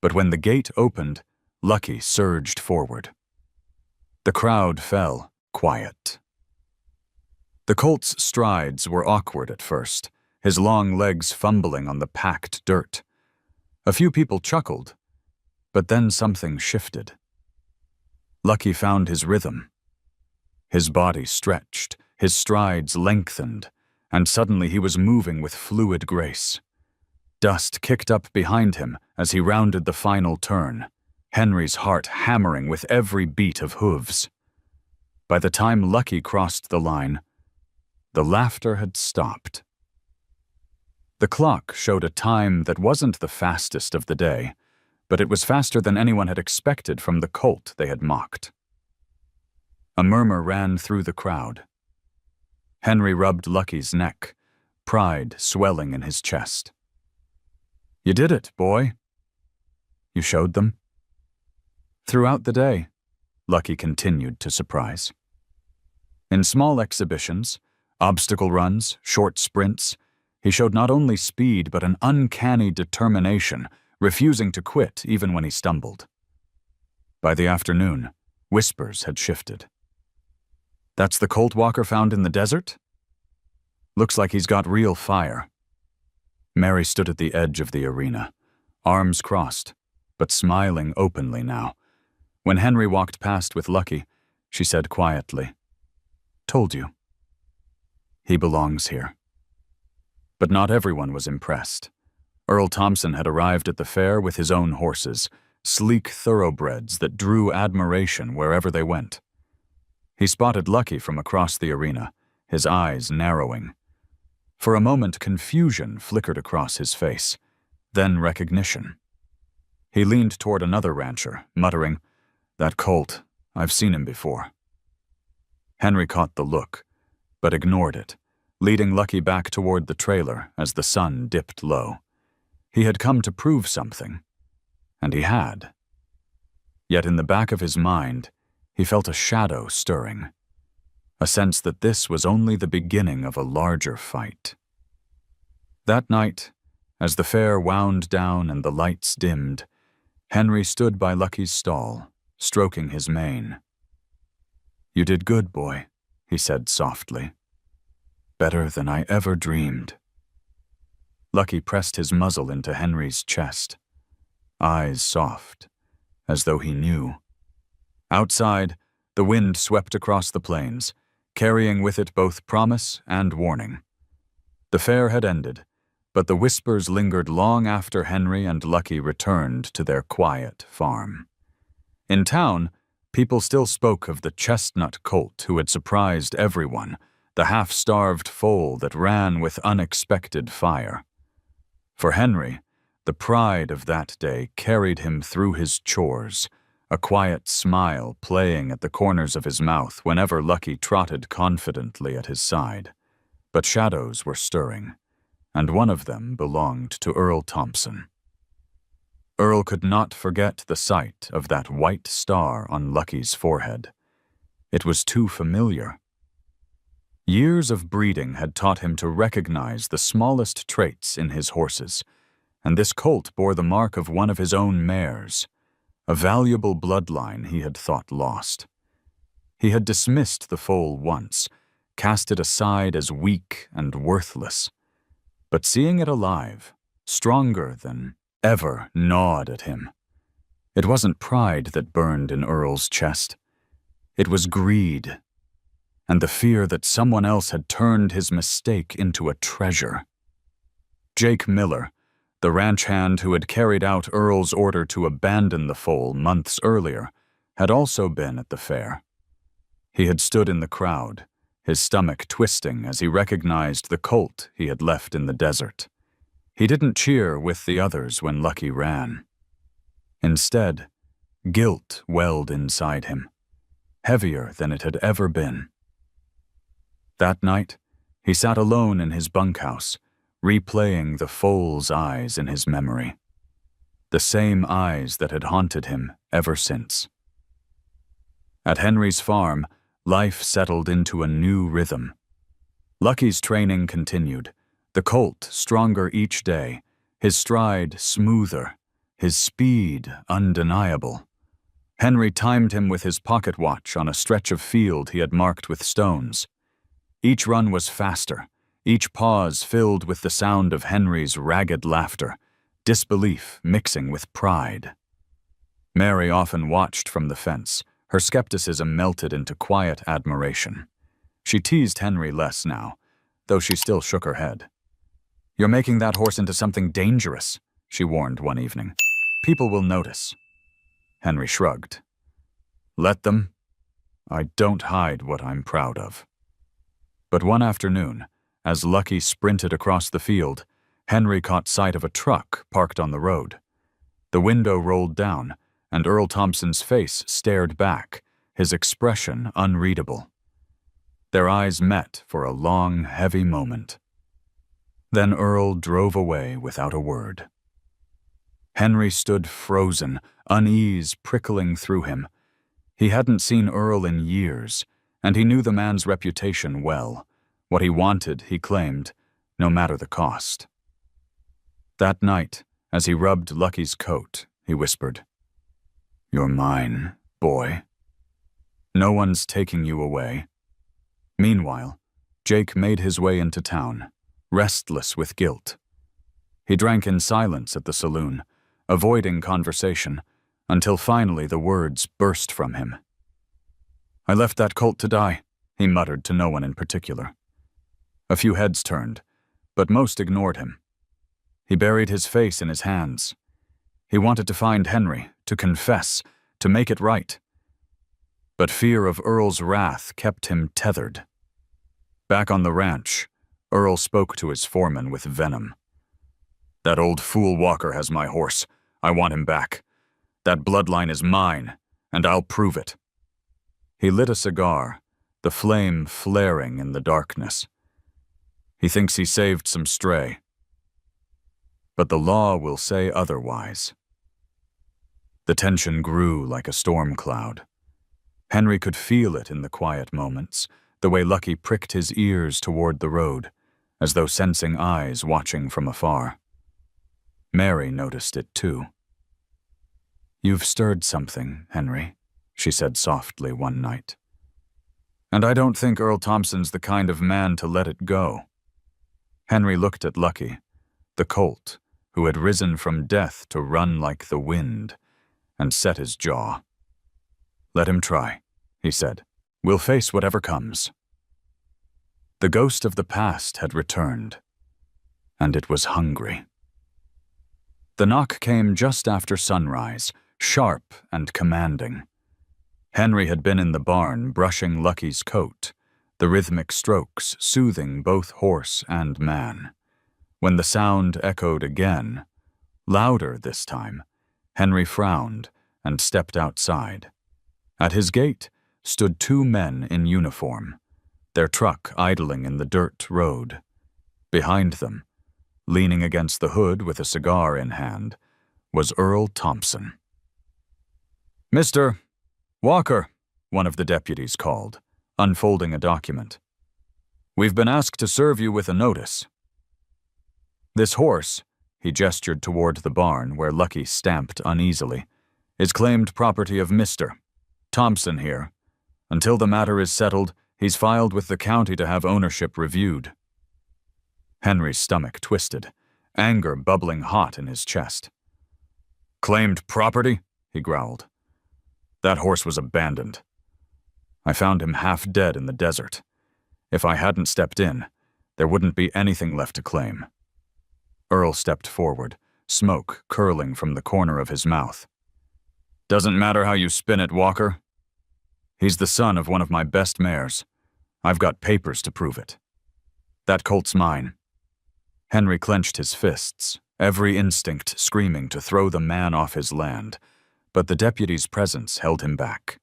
But when the gate opened, Lucky surged forward. The crowd fell quiet. The colt's strides were awkward at first, his long legs fumbling on the packed dirt. A few people chuckled. But then something shifted. Lucky found his rhythm. His body stretched, his strides lengthened, and suddenly he was moving with fluid grace. Dust kicked up behind him as he rounded the final turn, Henry's heart hammering with every beat of hooves. By the time Lucky crossed the line, the laughter had stopped. The clock showed a time that wasn't the fastest of the day, but it was faster than anyone had expected from the colt they had mocked. A murmur ran through the crowd. Henry rubbed Lucky's neck, pride swelling in his chest. "You did it, boy." "You showed them?" "Throughout the day," Lucky continued to surprise. In small exhibitions, obstacle runs, short sprints, he showed not only speed but an uncanny determination, refusing to quit even when he stumbled. By the afternoon, whispers had shifted. "That's the colt Walker found in the desert? Looks like he's got real fire." Mary stood at the edge of the arena, arms crossed, but smiling openly now. When Henry walked past with Lucky, she said quietly, "Told you. He belongs here." But not everyone was impressed. Earl Thompson had arrived at the fair with his own horses, sleek thoroughbreds that drew admiration wherever they went. He spotted Lucky from across the arena, his eyes narrowing. For a moment, confusion flickered across his face, then recognition. He leaned toward another rancher, muttering, "That colt, I've seen him before." Henry caught the look, but ignored it, leading Lucky back toward the trailer as the sun dipped low. He had come to prove something, and he had. Yet in the back of his mind, he felt a shadow stirring, a sense that this was only the beginning of a larger fight. That night, as the fair wound down and the lights dimmed, Henry stood by Lucky's stall, stroking his mane. "You did good, boy," he said softly. "Better than I ever dreamed." Lucky pressed his muzzle into Henry's chest, eyes soft, as though he knew. Outside, the wind swept across the plains, carrying with it both promise and warning. The fair had ended, but the whispers lingered long after Henry and Lucky returned to their quiet farm. In town, people still spoke of the chestnut colt who had surprised everyone, the half-starved foal that ran with unexpected fire. For Henry, the pride of that day carried him through his chores, a quiet smile playing at the corners of his mouth whenever Lucky trotted confidently at his side. But shadows were stirring, and one of them belonged to Earl Thompson. Earl could not forget the sight of that white star on Lucky's forehead. It was too familiar. Years of breeding had taught him to recognize the smallest traits in his horses, and this colt bore the mark of one of his own mares, a valuable bloodline he had thought lost. He had dismissed the foal once, cast it aside as weak and worthless. But seeing it alive, stronger than ever, gnawed at him. It wasn't pride that burned in Earl's chest. It was greed, and the fear that someone else had turned his mistake into a treasure. Jake Miller, the ranch hand who had carried out Earl's order to abandon the foal months earlier, had also been at the fair. He had stood in the crowd, his stomach twisting as he recognized the colt he had left in the desert. He didn't cheer with the others when Lucky ran. Instead, guilt welled inside him, heavier than it had ever been. That night, he sat alone in his bunkhouse, replaying the foal's eyes in his memory, the same eyes that had haunted him ever since. At Henry's farm, life settled into a new rhythm. Lucky's training continued, the colt stronger each day, his stride smoother, his speed undeniable. Henry timed him with his pocket watch on a stretch of field he had marked with stones. Each run was faster, each pause filled with the sound of Henry's ragged laughter, disbelief mixing with pride. Mary often watched from the fence. Her skepticism melted into quiet admiration. She teased Henry less now, though she still shook her head. "You're making that horse into something dangerous," she warned one evening. "People will notice." Henry shrugged. "Let them. I don't hide what I'm proud of." But one afternoon, as Lucky sprinted across the field, Henry caught sight of a truck parked on the road. The window rolled down, and Earl Thompson's face stared back, his expression unreadable. Their eyes met for a long, heavy moment. Then Earl drove away without a word. Henry stood frozen, unease prickling through him. He hadn't seen Earl in years, and he knew the man's reputation well. What he wanted, he claimed, no matter the cost. That night, as he rubbed Lucky's coat, he whispered, "You're mine, boy. No one's taking you away." Meanwhile, Jake made his way into town, restless with guilt. He drank in silence at the saloon, avoiding conversation, until finally the words burst from him. "I left that colt to die," he muttered to no one in particular. A few heads turned, but most ignored him. He buried his face in his hands. He wanted to find Henry, to confess, to make it right. But fear of Earl's wrath kept him tethered. Back on the ranch, Earl spoke to his foreman with venom. "That old fool Walker has my horse. I want him back. That bloodline is mine, and I'll prove it." He lit a cigar, the flame flaring in the darkness. He thinks he saved some stray. But the law will say otherwise. The tension grew like a storm cloud. Henry could feel it in the quiet moments, the way Lucky pricked his ears toward the road, as though sensing eyes watching from afar. Mary noticed it too. "You've stirred something, Henry," she said softly one night. "And I don't think Earl Thompson's the kind of man to let it go." Henry looked at Lucky, the colt, who had risen from death to run like the wind, and set his jaw. "Let him try," he said. "We'll face whatever comes." The ghost of the past had returned, and it was hungry. The knock came just after sunrise, sharp and commanding. Henry had been in the barn brushing Lucky's coat, the rhythmic strokes soothing both horse and man. When the sound echoed again, louder this time, Henry frowned and stepped outside. At his gate stood two men in uniform, their truck idling in the dirt road. Behind them, leaning against the hood with a cigar in hand, was Earl Thompson. "Mr. Walker," one of the deputies called, unfolding a document. "We've been asked to serve you with a notice. This horse," he gestured toward the barn where Lucky stamped uneasily, "is claimed property of Mr. Thompson here. Until the matter is settled, he's filed with the county to have ownership reviewed." Henry's stomach twisted, anger bubbling hot in his chest. "Claimed property?" he growled. "That horse was abandoned. I found him half dead in the desert. If I hadn't stepped in, there wouldn't be anything left to claim." Earl stepped forward, smoke curling from the corner of his mouth. "Doesn't matter how you spin it, Walker. He's the son of one of my best mares. I've got papers to prove it. That colt's mine." Henry clenched his fists, every instinct screaming to throw the man off his land, but the deputy's presence held him back.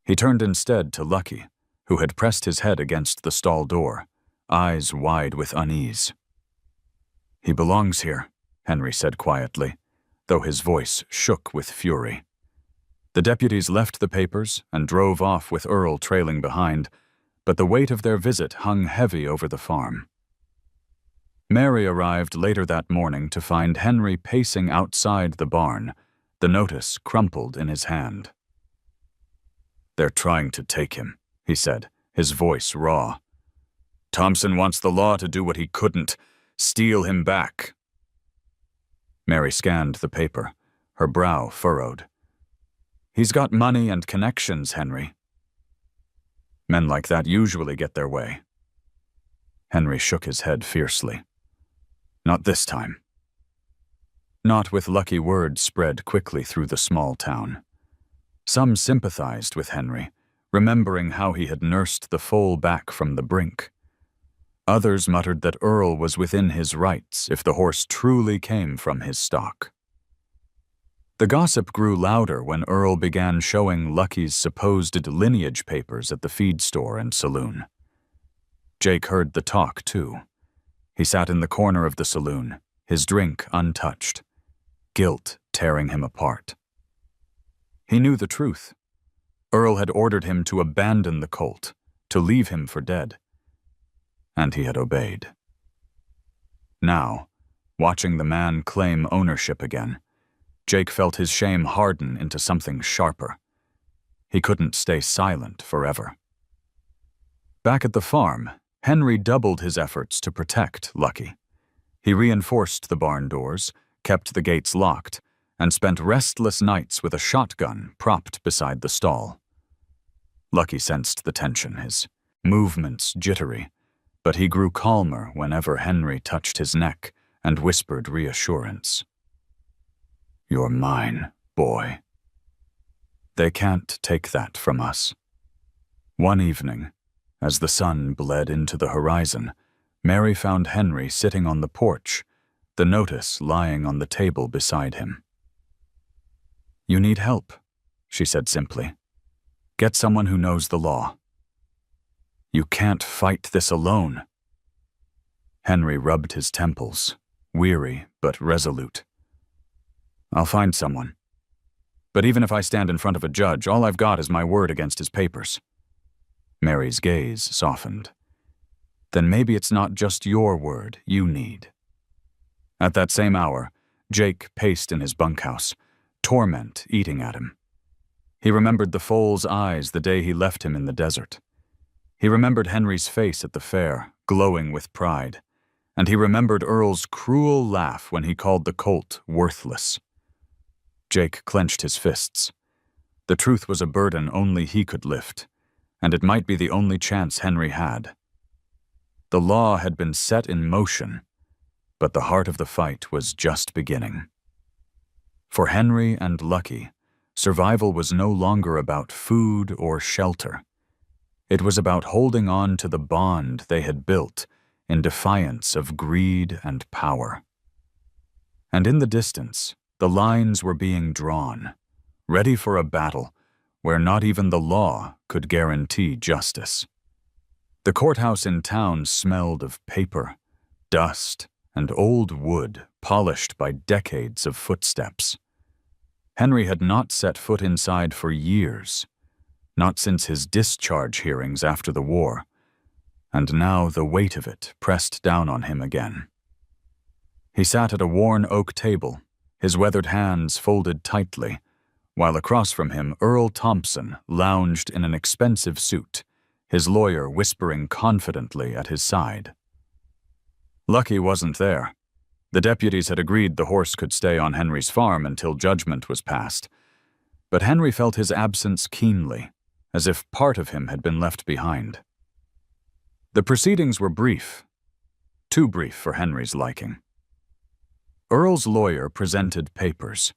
He turned instead to Lucky, who had pressed his head against the stall door, eyes wide with unease. "He belongs here," Henry said quietly, though his voice shook with fury. The deputies left the papers and drove off with Earl trailing behind, but the weight of their visit hung heavy over the farm. Mary arrived later that morning to find Henry pacing outside the barn, the notice crumpled in his hand. "They're trying to take him," he said, his voice raw. "Thompson wants the law to do what he couldn't, steal him back." Mary scanned the paper, her brow furrowed. He's got money and connections, Henry. Men like that usually get their way. Henry shook his head fiercely. Not this time. Not with lucky word spread quickly through the small town. Some sympathized with Henry, remembering how he had nursed the foal back from the brink. Others muttered that Earl was within his rights if the horse truly came from his stock. The gossip grew louder when Earl began showing Lucky's supposed lineage papers at the feed store and saloon. Jake heard the talk, too. He sat in the corner of the saloon, his drink untouched, guilt tearing him apart. He knew the truth. Earl had ordered him to abandon the colt, to leave him for dead. And he had obeyed. Now, watching the man claim ownership again, Jake felt his shame harden into something sharper. He couldn't stay silent forever. Back at the farm, Henry doubled his efforts to protect Lucky. He reinforced the barn doors, kept the gates locked, and spent restless nights with a shotgun propped beside the stall. Lucky sensed the tension, his movements jittery, but he grew calmer whenever Henry touched his neck and whispered reassurance. "You're mine, boy." They can't take that from us. One evening, as the sun bled into the horizon, Mary found Henry sitting on the porch, the notice lying on the table beside him. "You need help," she said simply. "Get someone who knows the law." "You can't fight this alone." Henry rubbed his temples, weary but resolute. "I'll find someone. But even if I stand in front of a judge, all I've got is my word against his papers." Mary's gaze softened. "Then maybe it's not just your word you need." At that same hour, Jake paced in his bunkhouse, torment eating at him. He remembered the foal's eyes the day he left him in the desert. He remembered Henry's face at the fair, glowing with pride, and he remembered Earl's cruel laugh when he called the colt worthless. Jake clenched his fists. The truth was a burden only he could lift, and it might be the only chance Henry had. The law had been set in motion, but the heart of the fight was just beginning. For Henry and Lucky, survival was no longer about food or shelter. It was about holding on to the bond they had built in defiance of greed and power. And in the distance, the lines were being drawn, ready for a battle where not even the law could guarantee justice. The courthouse in town smelled of paper, dust, and old wood polished by decades of footsteps. Henry had not set foot inside for years, not since his discharge hearings after the war, and now the weight of it pressed down on him again. He sat at a worn oak table, his weathered hands folded tightly, while across from him Earl Thompson lounged in an expensive suit, his lawyer whispering confidently at his side. Lucky wasn't there. The deputies had agreed the horse could stay on Henry's farm until judgment was passed, but Henry felt his absence keenly, as if part of him had been left behind. The proceedings were brief, too brief for Henry's liking. Earl's lawyer presented papers,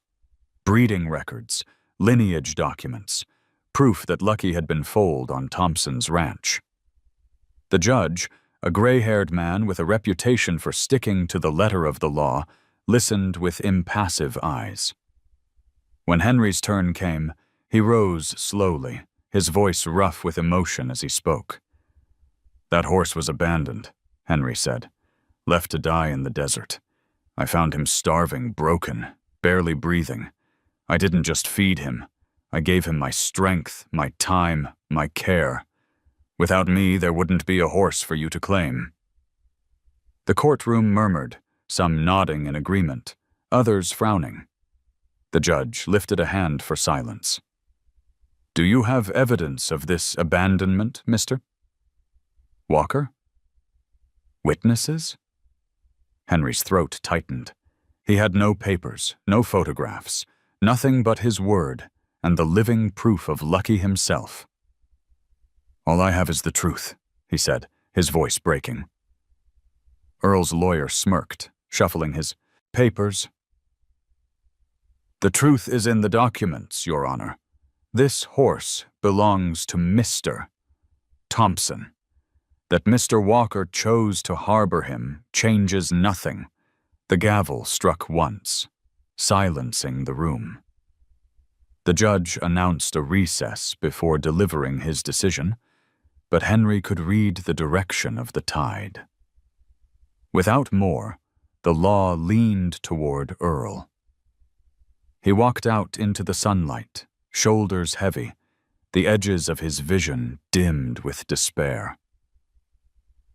breeding records, lineage documents, proof that Lucky had been foaled on Thompson's ranch. The judge, a gray-haired man with a reputation for sticking to the letter of the law, listened with impassive eyes. When Henry's turn came, he rose slowly, his voice rough with emotion as he spoke. "That horse was abandoned," Henry said, "left to die in the desert. I found him starving, broken, barely breathing. I didn't just feed him. I gave him my strength, my time, my care. Without me, there wouldn't be a horse for you to claim." The courtroom murmured, some nodding in agreement, others frowning. The judge lifted a hand for silence. "Do you have evidence of this abandonment, mister?" "Walker? Witnesses?" Henry's throat tightened. He had no papers, no photographs, nothing but his word, and the living proof of Lucky himself. "All I have is the truth," he said, his voice breaking. Earl's lawyer smirked, shuffling his papers. "The truth is in the documents, Your Honor. This horse belongs to Mr. Thompson. That Mr. Walker chose to harbor him changes nothing." The gavel struck once, silencing the room. The judge announced a recess before delivering his decision, but Henry could read the direction of the tide. Without more, the law leaned toward Earl. He walked out into the sunlight, shoulders heavy, the edges of his vision dimmed with despair.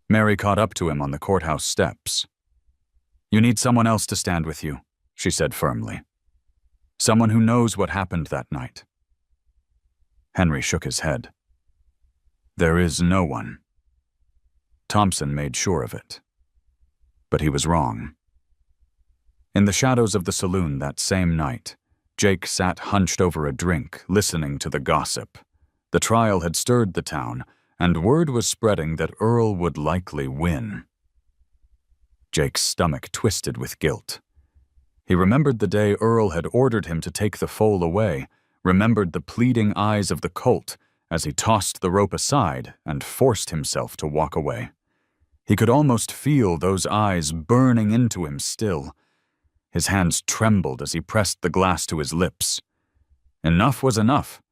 Mary caught up to him on the courthouse steps. "You need someone else to stand with you," she said firmly. "Someone who knows what happened that night." Henry shook his head. "There is no one." Thompson made sure of it. But he was wrong. In the shadows of the saloon that same night, Jake sat hunched over a drink, listening to the gossip. The trial had stirred the town, and word was spreading that Earl would likely win. Jake's stomach twisted with guilt. He remembered the day Earl had ordered him to take the foal away, remembered the pleading eyes of the colt as he tossed the rope aside and forced himself to walk away. He could almost feel those eyes burning into him still. His hands trembled as he pressed the glass to his lips. Enough was enough.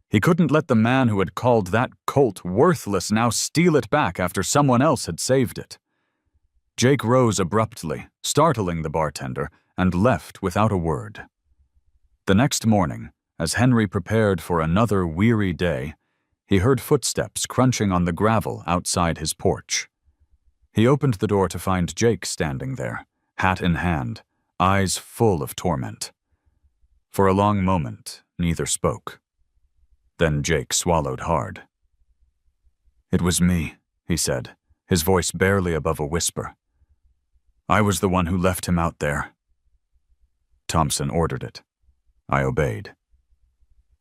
He couldn't let the man who had called that colt worthless now steal it back after someone else had saved it. Jake rose abruptly, startling the bartender, and left without a word. The next morning, as Henry prepared for another weary day, he heard footsteps crunching on the gravel outside his porch. He opened the door to find Jake standing there, hat in hand, eyes full of torment. For a long moment, neither spoke. Then Jake swallowed hard. "It was me," he said, his voice barely above a whisper. "I was the one who left him out there." Thompson ordered it. I obeyed.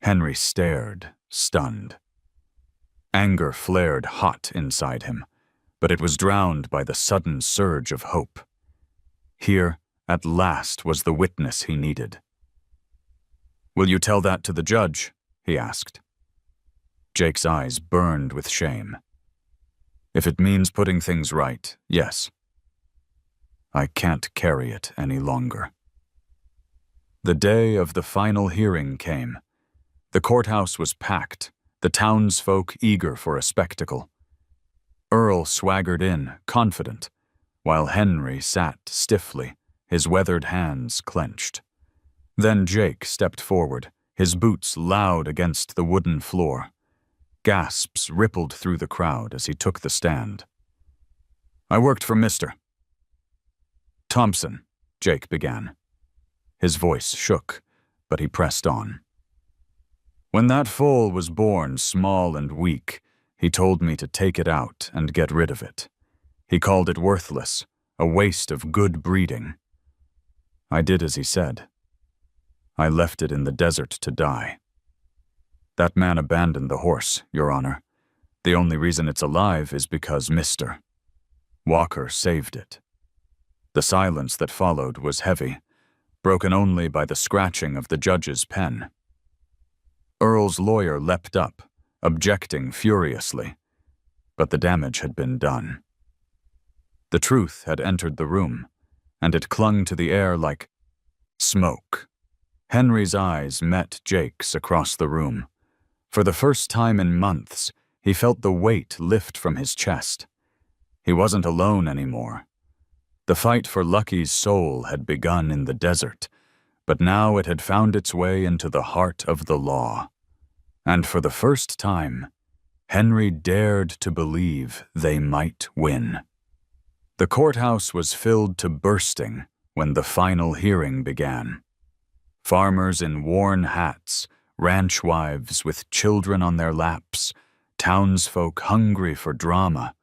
Henry stared, stunned. Anger flared hot inside him, but it was drowned by the sudden surge of hope. Here, at last, was the witness he needed. "Will you tell that to the judge?" he asked. Jake's eyes burned with shame. "If it means putting things right, yes. I can't carry it any longer." The day of the final hearing came. The courthouse was packed, the townsfolk eager for a spectacle. Earl swaggered in, confident, while Henry sat stiffly, his weathered hands clenched. Then Jake stepped forward, his boots loud against the wooden floor. Gasps rippled through the crowd as he took the stand. "I worked for Mr. Thompson," Jake began. His voice shook, but he pressed on. "When that foal was born small and weak, he told me to take it out and get rid of it. He called it worthless, a waste of good breeding. I did as he said. I left it in the desert to die. That man abandoned the horse, Your Honor. The only reason it's alive is because Mr. Walker saved it." The silence that followed was heavy, broken only by the scratching of the judge's pen. Earl's lawyer leapt up, objecting furiously, but the damage had been done. The truth had entered the room, and it clung to the air like smoke. Henry's eyes met Jake's across the room. For the first time in months, he felt the weight lift from his chest. He wasn't alone anymore. The fight for Lucky's soul had begun in the desert, but now it had found its way into the heart of the law. And for the first time, Henry dared to believe they might win. The courthouse was filled to bursting when the final hearing began. Farmers in worn hats, ranch wives with children on their laps, townsfolk hungry for drama,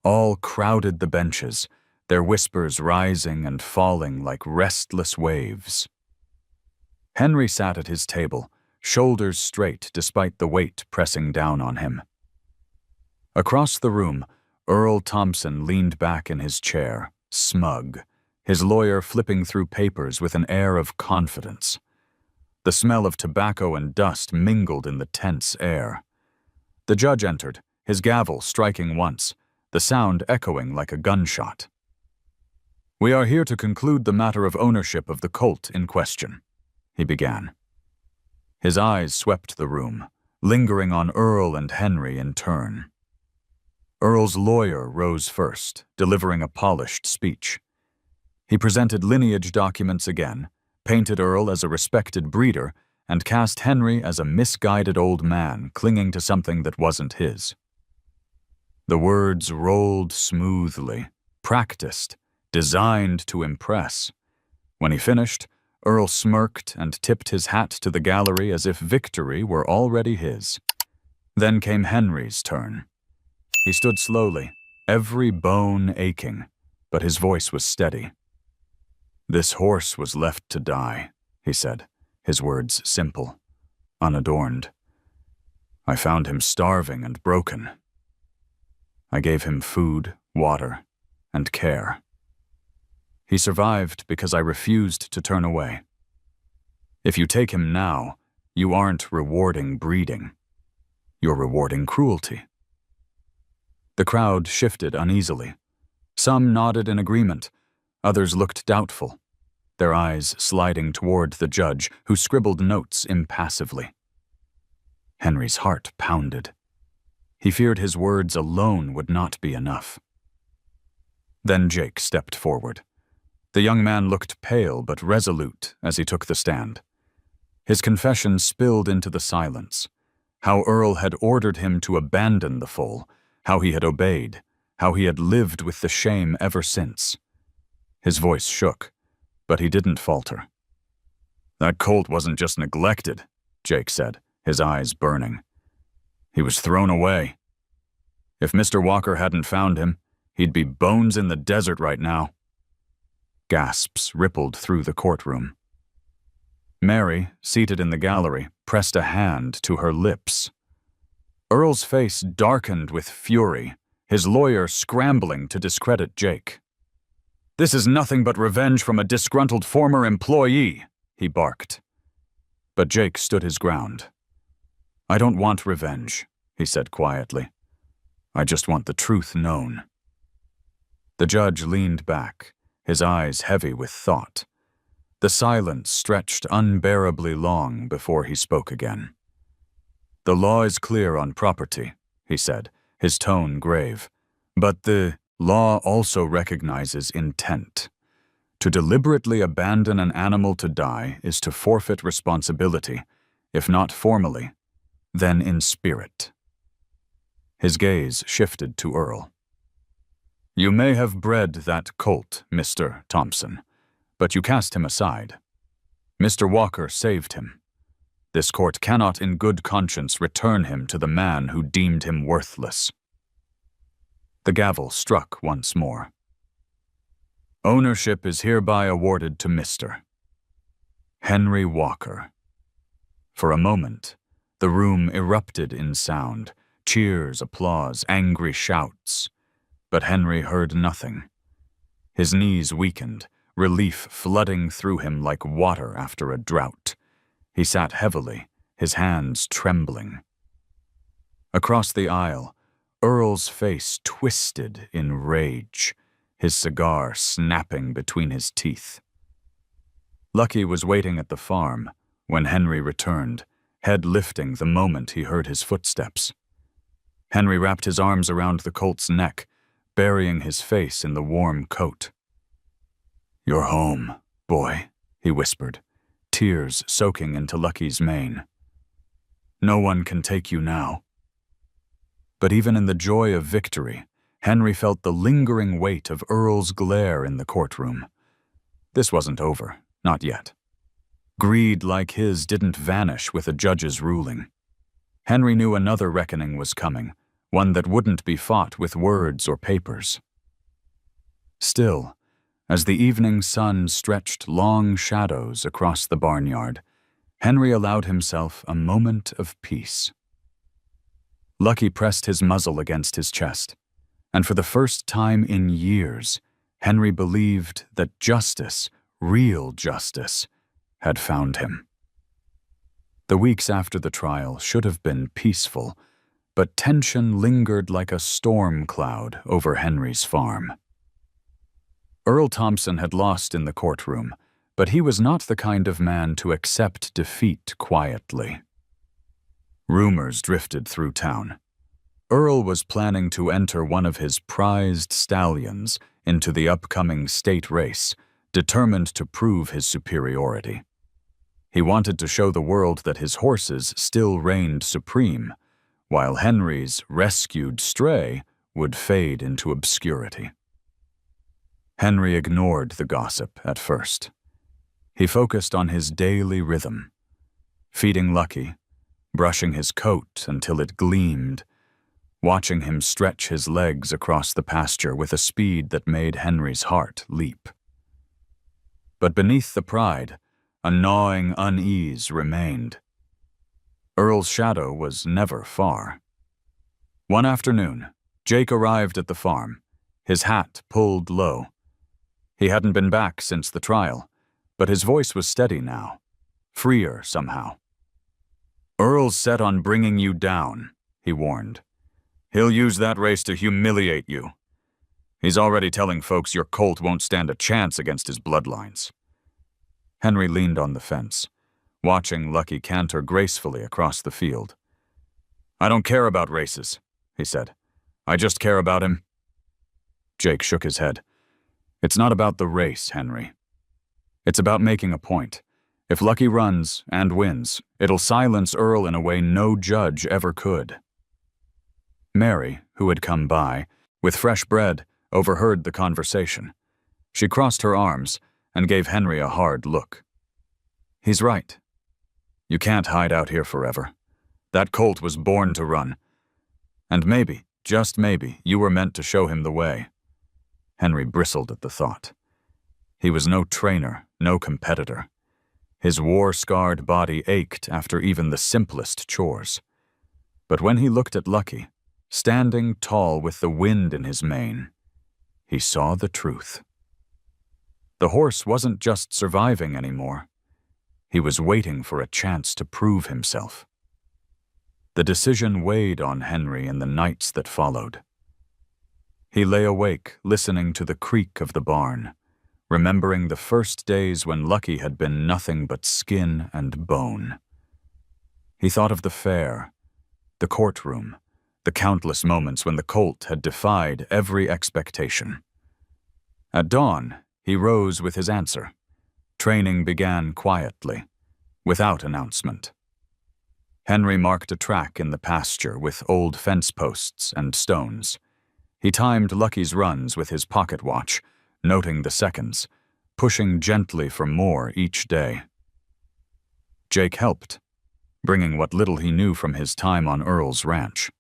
all crowded the benches, their whispers rising and falling like restless waves. Henry sat at his table, shoulders straight despite the weight pressing down on him. Across the room, Earl Thompson leaned back in his chair, smug, his lawyer flipping through papers with an air of confidence. The smell of tobacco and dust mingled in the tense air. The judge entered, his gavel striking once, the sound echoing like a gunshot. "We are here to conclude the matter of ownership of the colt in question," he began. His eyes swept the room, lingering on Earl and Henry in turn. Earl's lawyer rose first, delivering a polished speech. He presented lineage documents again, painted Earl as a respected breeder, and cast Henry as a misguided old man clinging to something that wasn't his. The words rolled smoothly, practiced, designed to impress. When he finished, Earl smirked and tipped his hat to the gallery as if victory were already his. Then came Henry's turn. He stood slowly, every bone aching, but his voice was steady. "This horse was left to die," he said, his words simple, unadorned. "I found him starving and broken. I gave him food, water, and care. He survived because I refused to turn away. If you take him now, you aren't rewarding breeding. You're rewarding cruelty." The crowd shifted uneasily. Some nodded in agreement, others looked doubtful, their eyes sliding toward the judge, who scribbled notes impassively. Henry's heart pounded. He feared his words alone would not be enough. Then Jake stepped forward. The young man looked pale but resolute as he took the stand. His confession spilled into the silence. How Earl had ordered him to abandon the foal, how he had obeyed, how he had lived with the shame ever since. His voice shook, but he didn't falter. "That colt wasn't just neglected," Jake said, his eyes burning. "He was thrown away. If Mr. Walker hadn't found him, he'd be bones in the desert right now." Gasps rippled through the courtroom. Mary, seated in the gallery, pressed a hand to her lips. Earl's face darkened with fury, his lawyer scrambling to discredit Jake. "This is nothing but revenge from a disgruntled former employee," he barked. But Jake stood his ground. "I don't want revenge," he said quietly. "I just want the truth known." The judge leaned back, his eyes heavy with thought. The silence stretched unbearably long before he spoke again. "The law is clear on property," he said, his tone grave. "But the law also recognizes intent. To deliberately abandon an animal to die is to forfeit responsibility, if not formally, then in spirit." His gaze shifted to Earl. "You may have bred that colt, Mr. Thompson, but you cast him aside. Mr. Walker saved him. This court cannot in good conscience return him to the man who deemed him worthless." The gavel struck once more. "Ownership is hereby awarded to Mr. Henry Walker." For a moment, the room erupted in sound, cheers, applause, angry shouts. But Henry heard nothing. His knees weakened, relief flooding through him like water after a drought. He sat heavily, his hands trembling. Across the aisle, Earl's face twisted in rage, his cigar snapping between his teeth. Lucky was waiting at the farm when Henry returned, head lifting the moment he heard his footsteps. Henry wrapped his arms around the colt's neck, burying his face in the warm coat. "You're home, boy," he whispered, tears soaking into Lucky's mane. "No one can take you now." But even in the joy of victory, Henry felt the lingering weight of Earl's glare in the courtroom. This wasn't over, not yet. Greed like his didn't vanish with a judge's ruling. Henry knew another reckoning was coming, one that wouldn't be fought with words or papers. Still, as the evening sun stretched long shadows across the barnyard, Henry allowed himself a moment of peace. Lucky pressed his muzzle against his chest, and for the first time in years, Henry believed that justice, real justice, had found him. The weeks after the trial should have been peaceful, but tension lingered like a storm cloud over Henry's farm. Earl Thompson had lost in the courtroom, but he was not the kind of man to accept defeat quietly. Rumors drifted through town. Earl was planning to enter one of his prized stallions into the upcoming state race, determined to prove his superiority. He wanted to show the world that his horses still reigned supreme, while Henry's rescued stray would fade into obscurity. Henry ignored the gossip at first. He focused on his daily rhythm, feeding Lucky, brushing his coat until it gleamed, watching him stretch his legs across the pasture with a speed that made Henry's heart leap. But beneath the pride, a gnawing unease remained. Earl's shadow was never far. One afternoon, Jake arrived at the farm, his hat pulled low. He hadn't been back since the trial, but his voice was steady now, freer somehow. "Earl's set on bringing you down," he warned. "He'll use that race to humiliate you. He's already telling folks your colt won't stand a chance against his bloodlines." Henry leaned on the fence, watching Lucky canter gracefully across the field. "I don't care about races," he said. "I just care about him." Jake shook his head. "It's not about the race, Henry. It's about making a point. If Lucky runs and wins, it'll silence Earl in a way no judge ever could." Mary, who had come by, with fresh bread, overheard the conversation. She crossed her arms and gave Henry a hard look. "He's right. You can't hide out here forever. That colt was born to run. And maybe, just maybe, you were meant to show him the way." Henry bristled at the thought. He was no trainer, no competitor. His war-scarred body ached after even the simplest chores. But when he looked at Lucky, standing tall with the wind in his mane, he saw the truth. The horse wasn't just surviving anymore. He was waiting for a chance to prove himself. The decision weighed on Henry in the nights that followed. He lay awake, listening to the creak of the barn, remembering the first days when Lucky had been nothing but skin and bone. He thought of the fair, the courtroom, the countless moments when the colt had defied every expectation. At dawn, he rose with his answer. Training began quietly, without announcement. Henry marked a track in the pasture with old fence posts and stones. He timed Lucky's runs with his pocket watch, noting the seconds, pushing gently for more each day. Jake helped, bringing what little he knew from his time on Earl's ranch.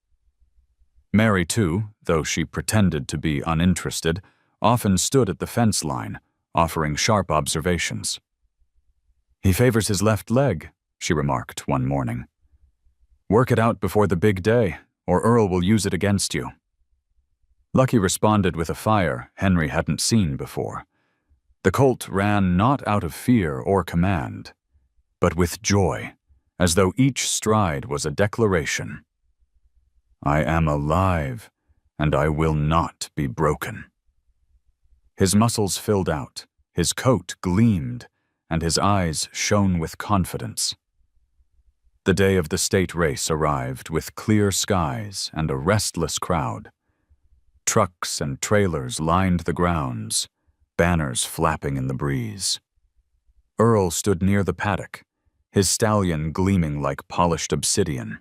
Mary, too, though she pretended to be uninterested, often stood at the fence line, offering sharp observations. "He favors his left leg," she remarked one morning. "Work it out before the big day, or Earl will use it against you." Lucky responded with a fire Henry hadn't seen before. The colt ran not out of fear or command, but with joy, as though each stride was a declaration. "I am alive, and I will not be broken." His muscles filled out, his coat gleamed, and his eyes shone with confidence. The day of the state race arrived with clear skies and a restless crowd. Trucks and trailers lined the grounds, banners flapping in the breeze. Earl stood near the paddock, his stallion gleaming like polished obsidian,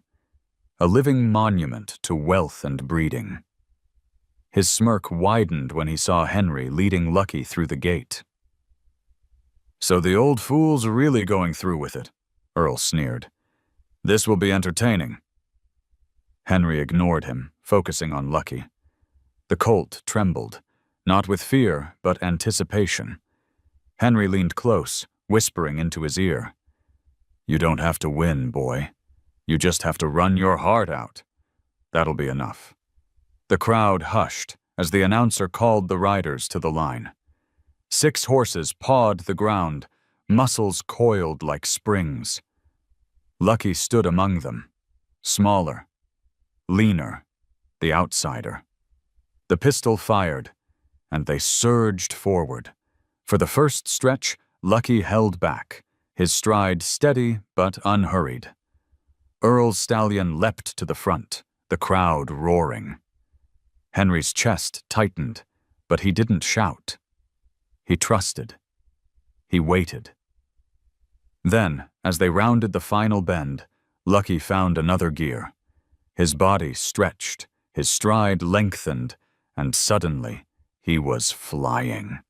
a living monument to wealth and breeding. His smirk widened when he saw Henry leading Lucky through the gate. "So the old fool's really going through with it," Earl sneered. "This will be entertaining." Henry ignored him, focusing on Lucky. The colt trembled, not with fear, but anticipation. Henry leaned close, whispering into his ear. You don't have to win, boy. You just have to run your heart out. That'll be enough." The crowd hushed as the announcer called the riders to the line. 6 horses pawed the ground, muscles coiled like springs. Lucky stood among them, smaller, leaner, the outsider. The pistol fired, and they surged forward. For the first stretch, Lucky held back, his stride steady but unhurried. Earl's stallion leapt to the front, the crowd roaring. Henry's chest tightened, but he didn't shout. He trusted. He waited. Then, as they rounded the final bend, Lucky found another gear. His body stretched, his stride lengthened, and suddenly he was flying.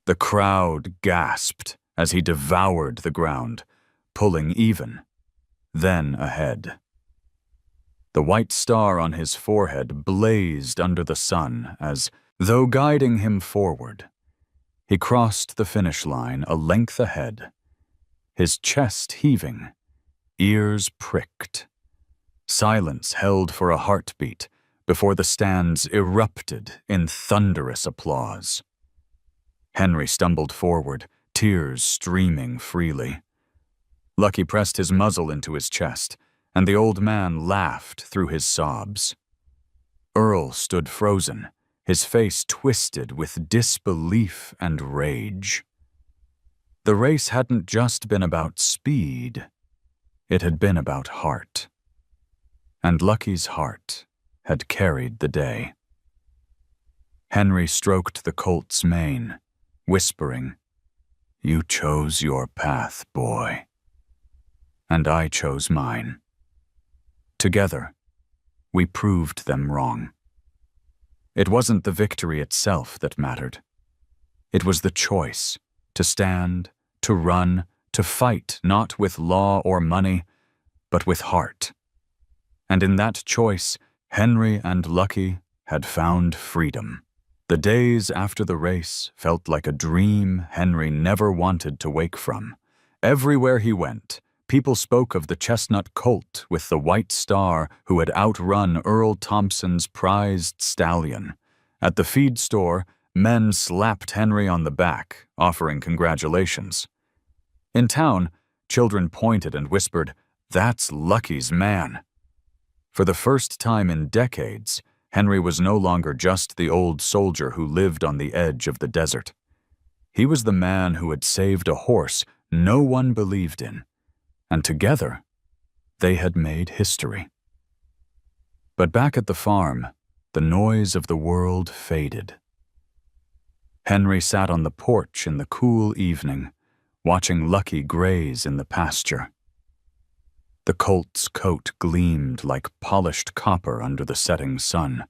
The crowd gasped as he devoured the ground, pulling even, then ahead. The white star on his forehead blazed under the sun as, though guiding him forward, he crossed the finish line a length ahead, his chest heaving, ears pricked. Silence held for a heartbeat before the stands erupted in thunderous applause. Henry stumbled forward, tears streaming freely. Lucky pressed his muzzle into his chest, and the old man laughed through his sobs. Earl stood frozen, his face twisted with disbelief and rage. The race hadn't just been about speed, it had been about heart. And Lucky's heart had carried the day. Henry stroked the colt's mane, whispering, "You chose your path, boy. And I chose mine. Together, we proved them wrong." It wasn't the victory itself that mattered. It was the choice to stand, to run, to fight not with law or money, but with heart. And in that choice, Henry and Lucky had found freedom. The days after the race felt like a dream Henry never wanted to wake from. Everywhere he went, people spoke of the chestnut colt with the white star who had outrun Earl Thompson's prized stallion. At the feed store, men slapped Henry on the back, offering congratulations. In town, children pointed and whispered, "That's Lucky's man." For the first time in decades, Henry was no longer just the old soldier who lived on the edge of the desert. He was the man who had saved a horse no one believed in, and together, they had made history. But back at the farm, the noise of the world faded. Henry sat on the porch in the cool evening, watching Lucky graze in the pasture. The colt's coat gleamed like polished copper under the setting sun,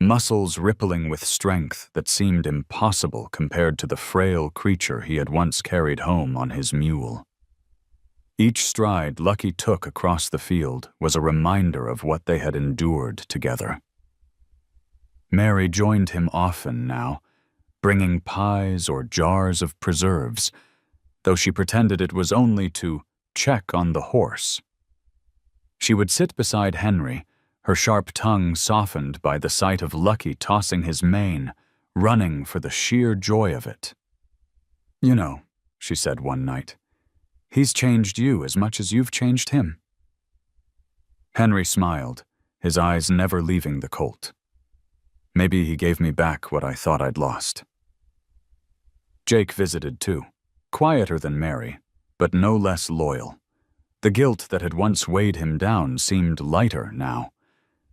muscles rippling with strength that seemed impossible compared to the frail creature he had once carried home on his mule. Each stride Lucky took across the field was a reminder of what they had endured together. Mary joined him often now, bringing pies or jars of preserves, though she pretended it was only to check on the horse. She would sit beside Henry, her sharp tongue softened by the sight of Lucky tossing his mane, running for the sheer joy of it. "You know," she said one night, "he's changed you as much as you've changed him." Henry smiled, his eyes never leaving the colt. "Maybe he gave me back what I thought I'd lost." Jake visited too, quieter than Mary, but no less loyal. The guilt that had once weighed him down seemed lighter now.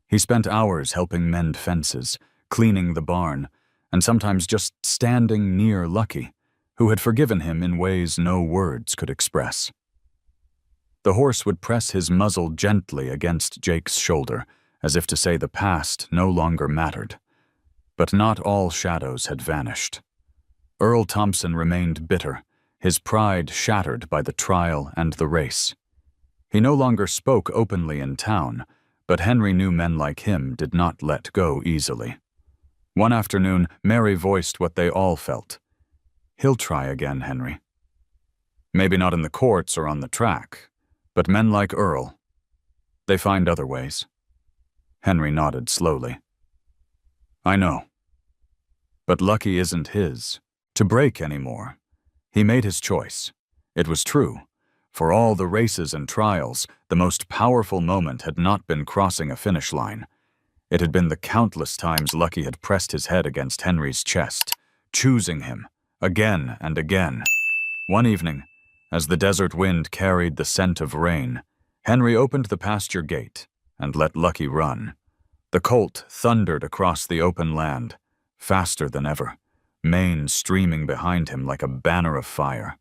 He spent hours helping mend fences, cleaning the barn, and sometimes just standing near Lucky, who had forgiven him in ways no words could express. The horse would press his muzzle gently against Jake's shoulder, as if to say the past no longer mattered. But not all shadows had vanished. Earl Thompson remained bitter, his pride shattered by the trial and the race. He no longer spoke openly in town, but Henry knew men like him did not let go easily. One afternoon, Mary voiced what they all felt. "He'll try again, Henry." Maybe not in the courts or on the track, but men like Earl, they find other ways. Henry nodded slowly. I know. But Lucky isn't his to break anymore. He made his choice. It was true. For all the races and trials, the most powerful moment had not been crossing a finish line. It had been the countless times Lucky had pressed his head against Henry's chest, choosing him, again and again. One evening, as the desert wind carried the scent of rain, Henry opened the pasture gate and let Lucky run. The colt thundered across the open land, faster than ever, mane streaming behind him like a banner of fire.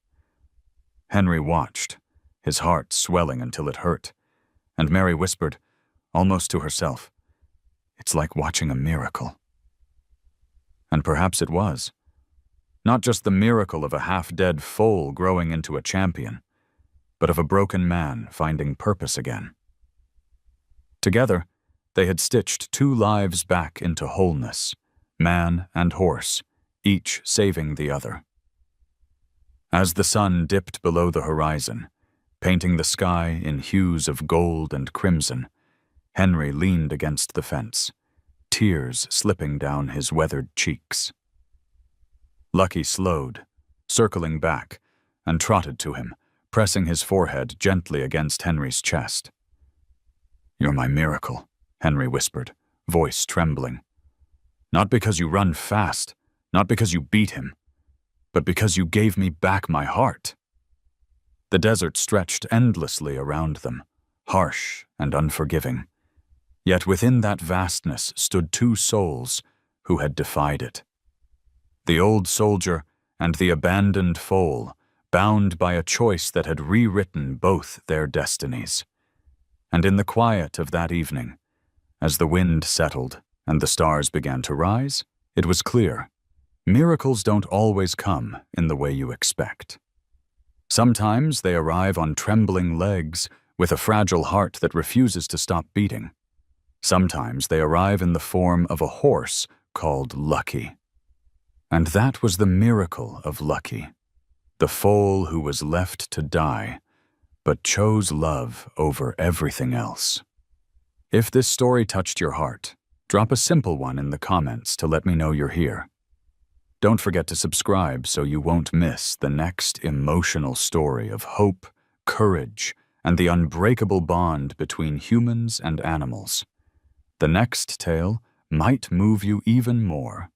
Henry watched, his heart swelling until it hurt, and Mary whispered, almost to herself, "It's like watching a miracle." And perhaps it was. Not just the miracle of a half-dead foal growing into a champion, but of a broken man finding purpose again. Together, they had stitched 2 lives back into wholeness, man and horse, each saving the other. As the sun dipped below the horizon, painting the sky in hues of gold and crimson, Henry leaned against the fence, tears slipping down his weathered cheeks. Lucky slowed, circling back, and trotted to him, pressing his forehead gently against Henry's chest. "You're my miracle," Henry whispered, voice trembling. "Not because you run fast, not because you beat him, but because you gave me back my heart." The desert stretched endlessly around them, harsh and unforgiving. Yet within that vastness stood 2 souls who had defied it. The old soldier and the abandoned foal, bound by a choice that had rewritten both their destinies. And in the quiet of that evening, as the wind settled and the stars began to rise, it was clear. Miracles don't always come in the way you expect. Sometimes they arrive on trembling legs with a fragile heart that refuses to stop beating. Sometimes they arrive in the form of a horse called Lucky. And that was the miracle of Lucky, the foal who was left to die, but chose love over everything else. If this story touched your heart, drop a simple one in the comments to let me know you're here. Don't forget to subscribe so you won't miss the next emotional story of hope, courage, and the unbreakable bond between humans and animals. The next tale might move you even more.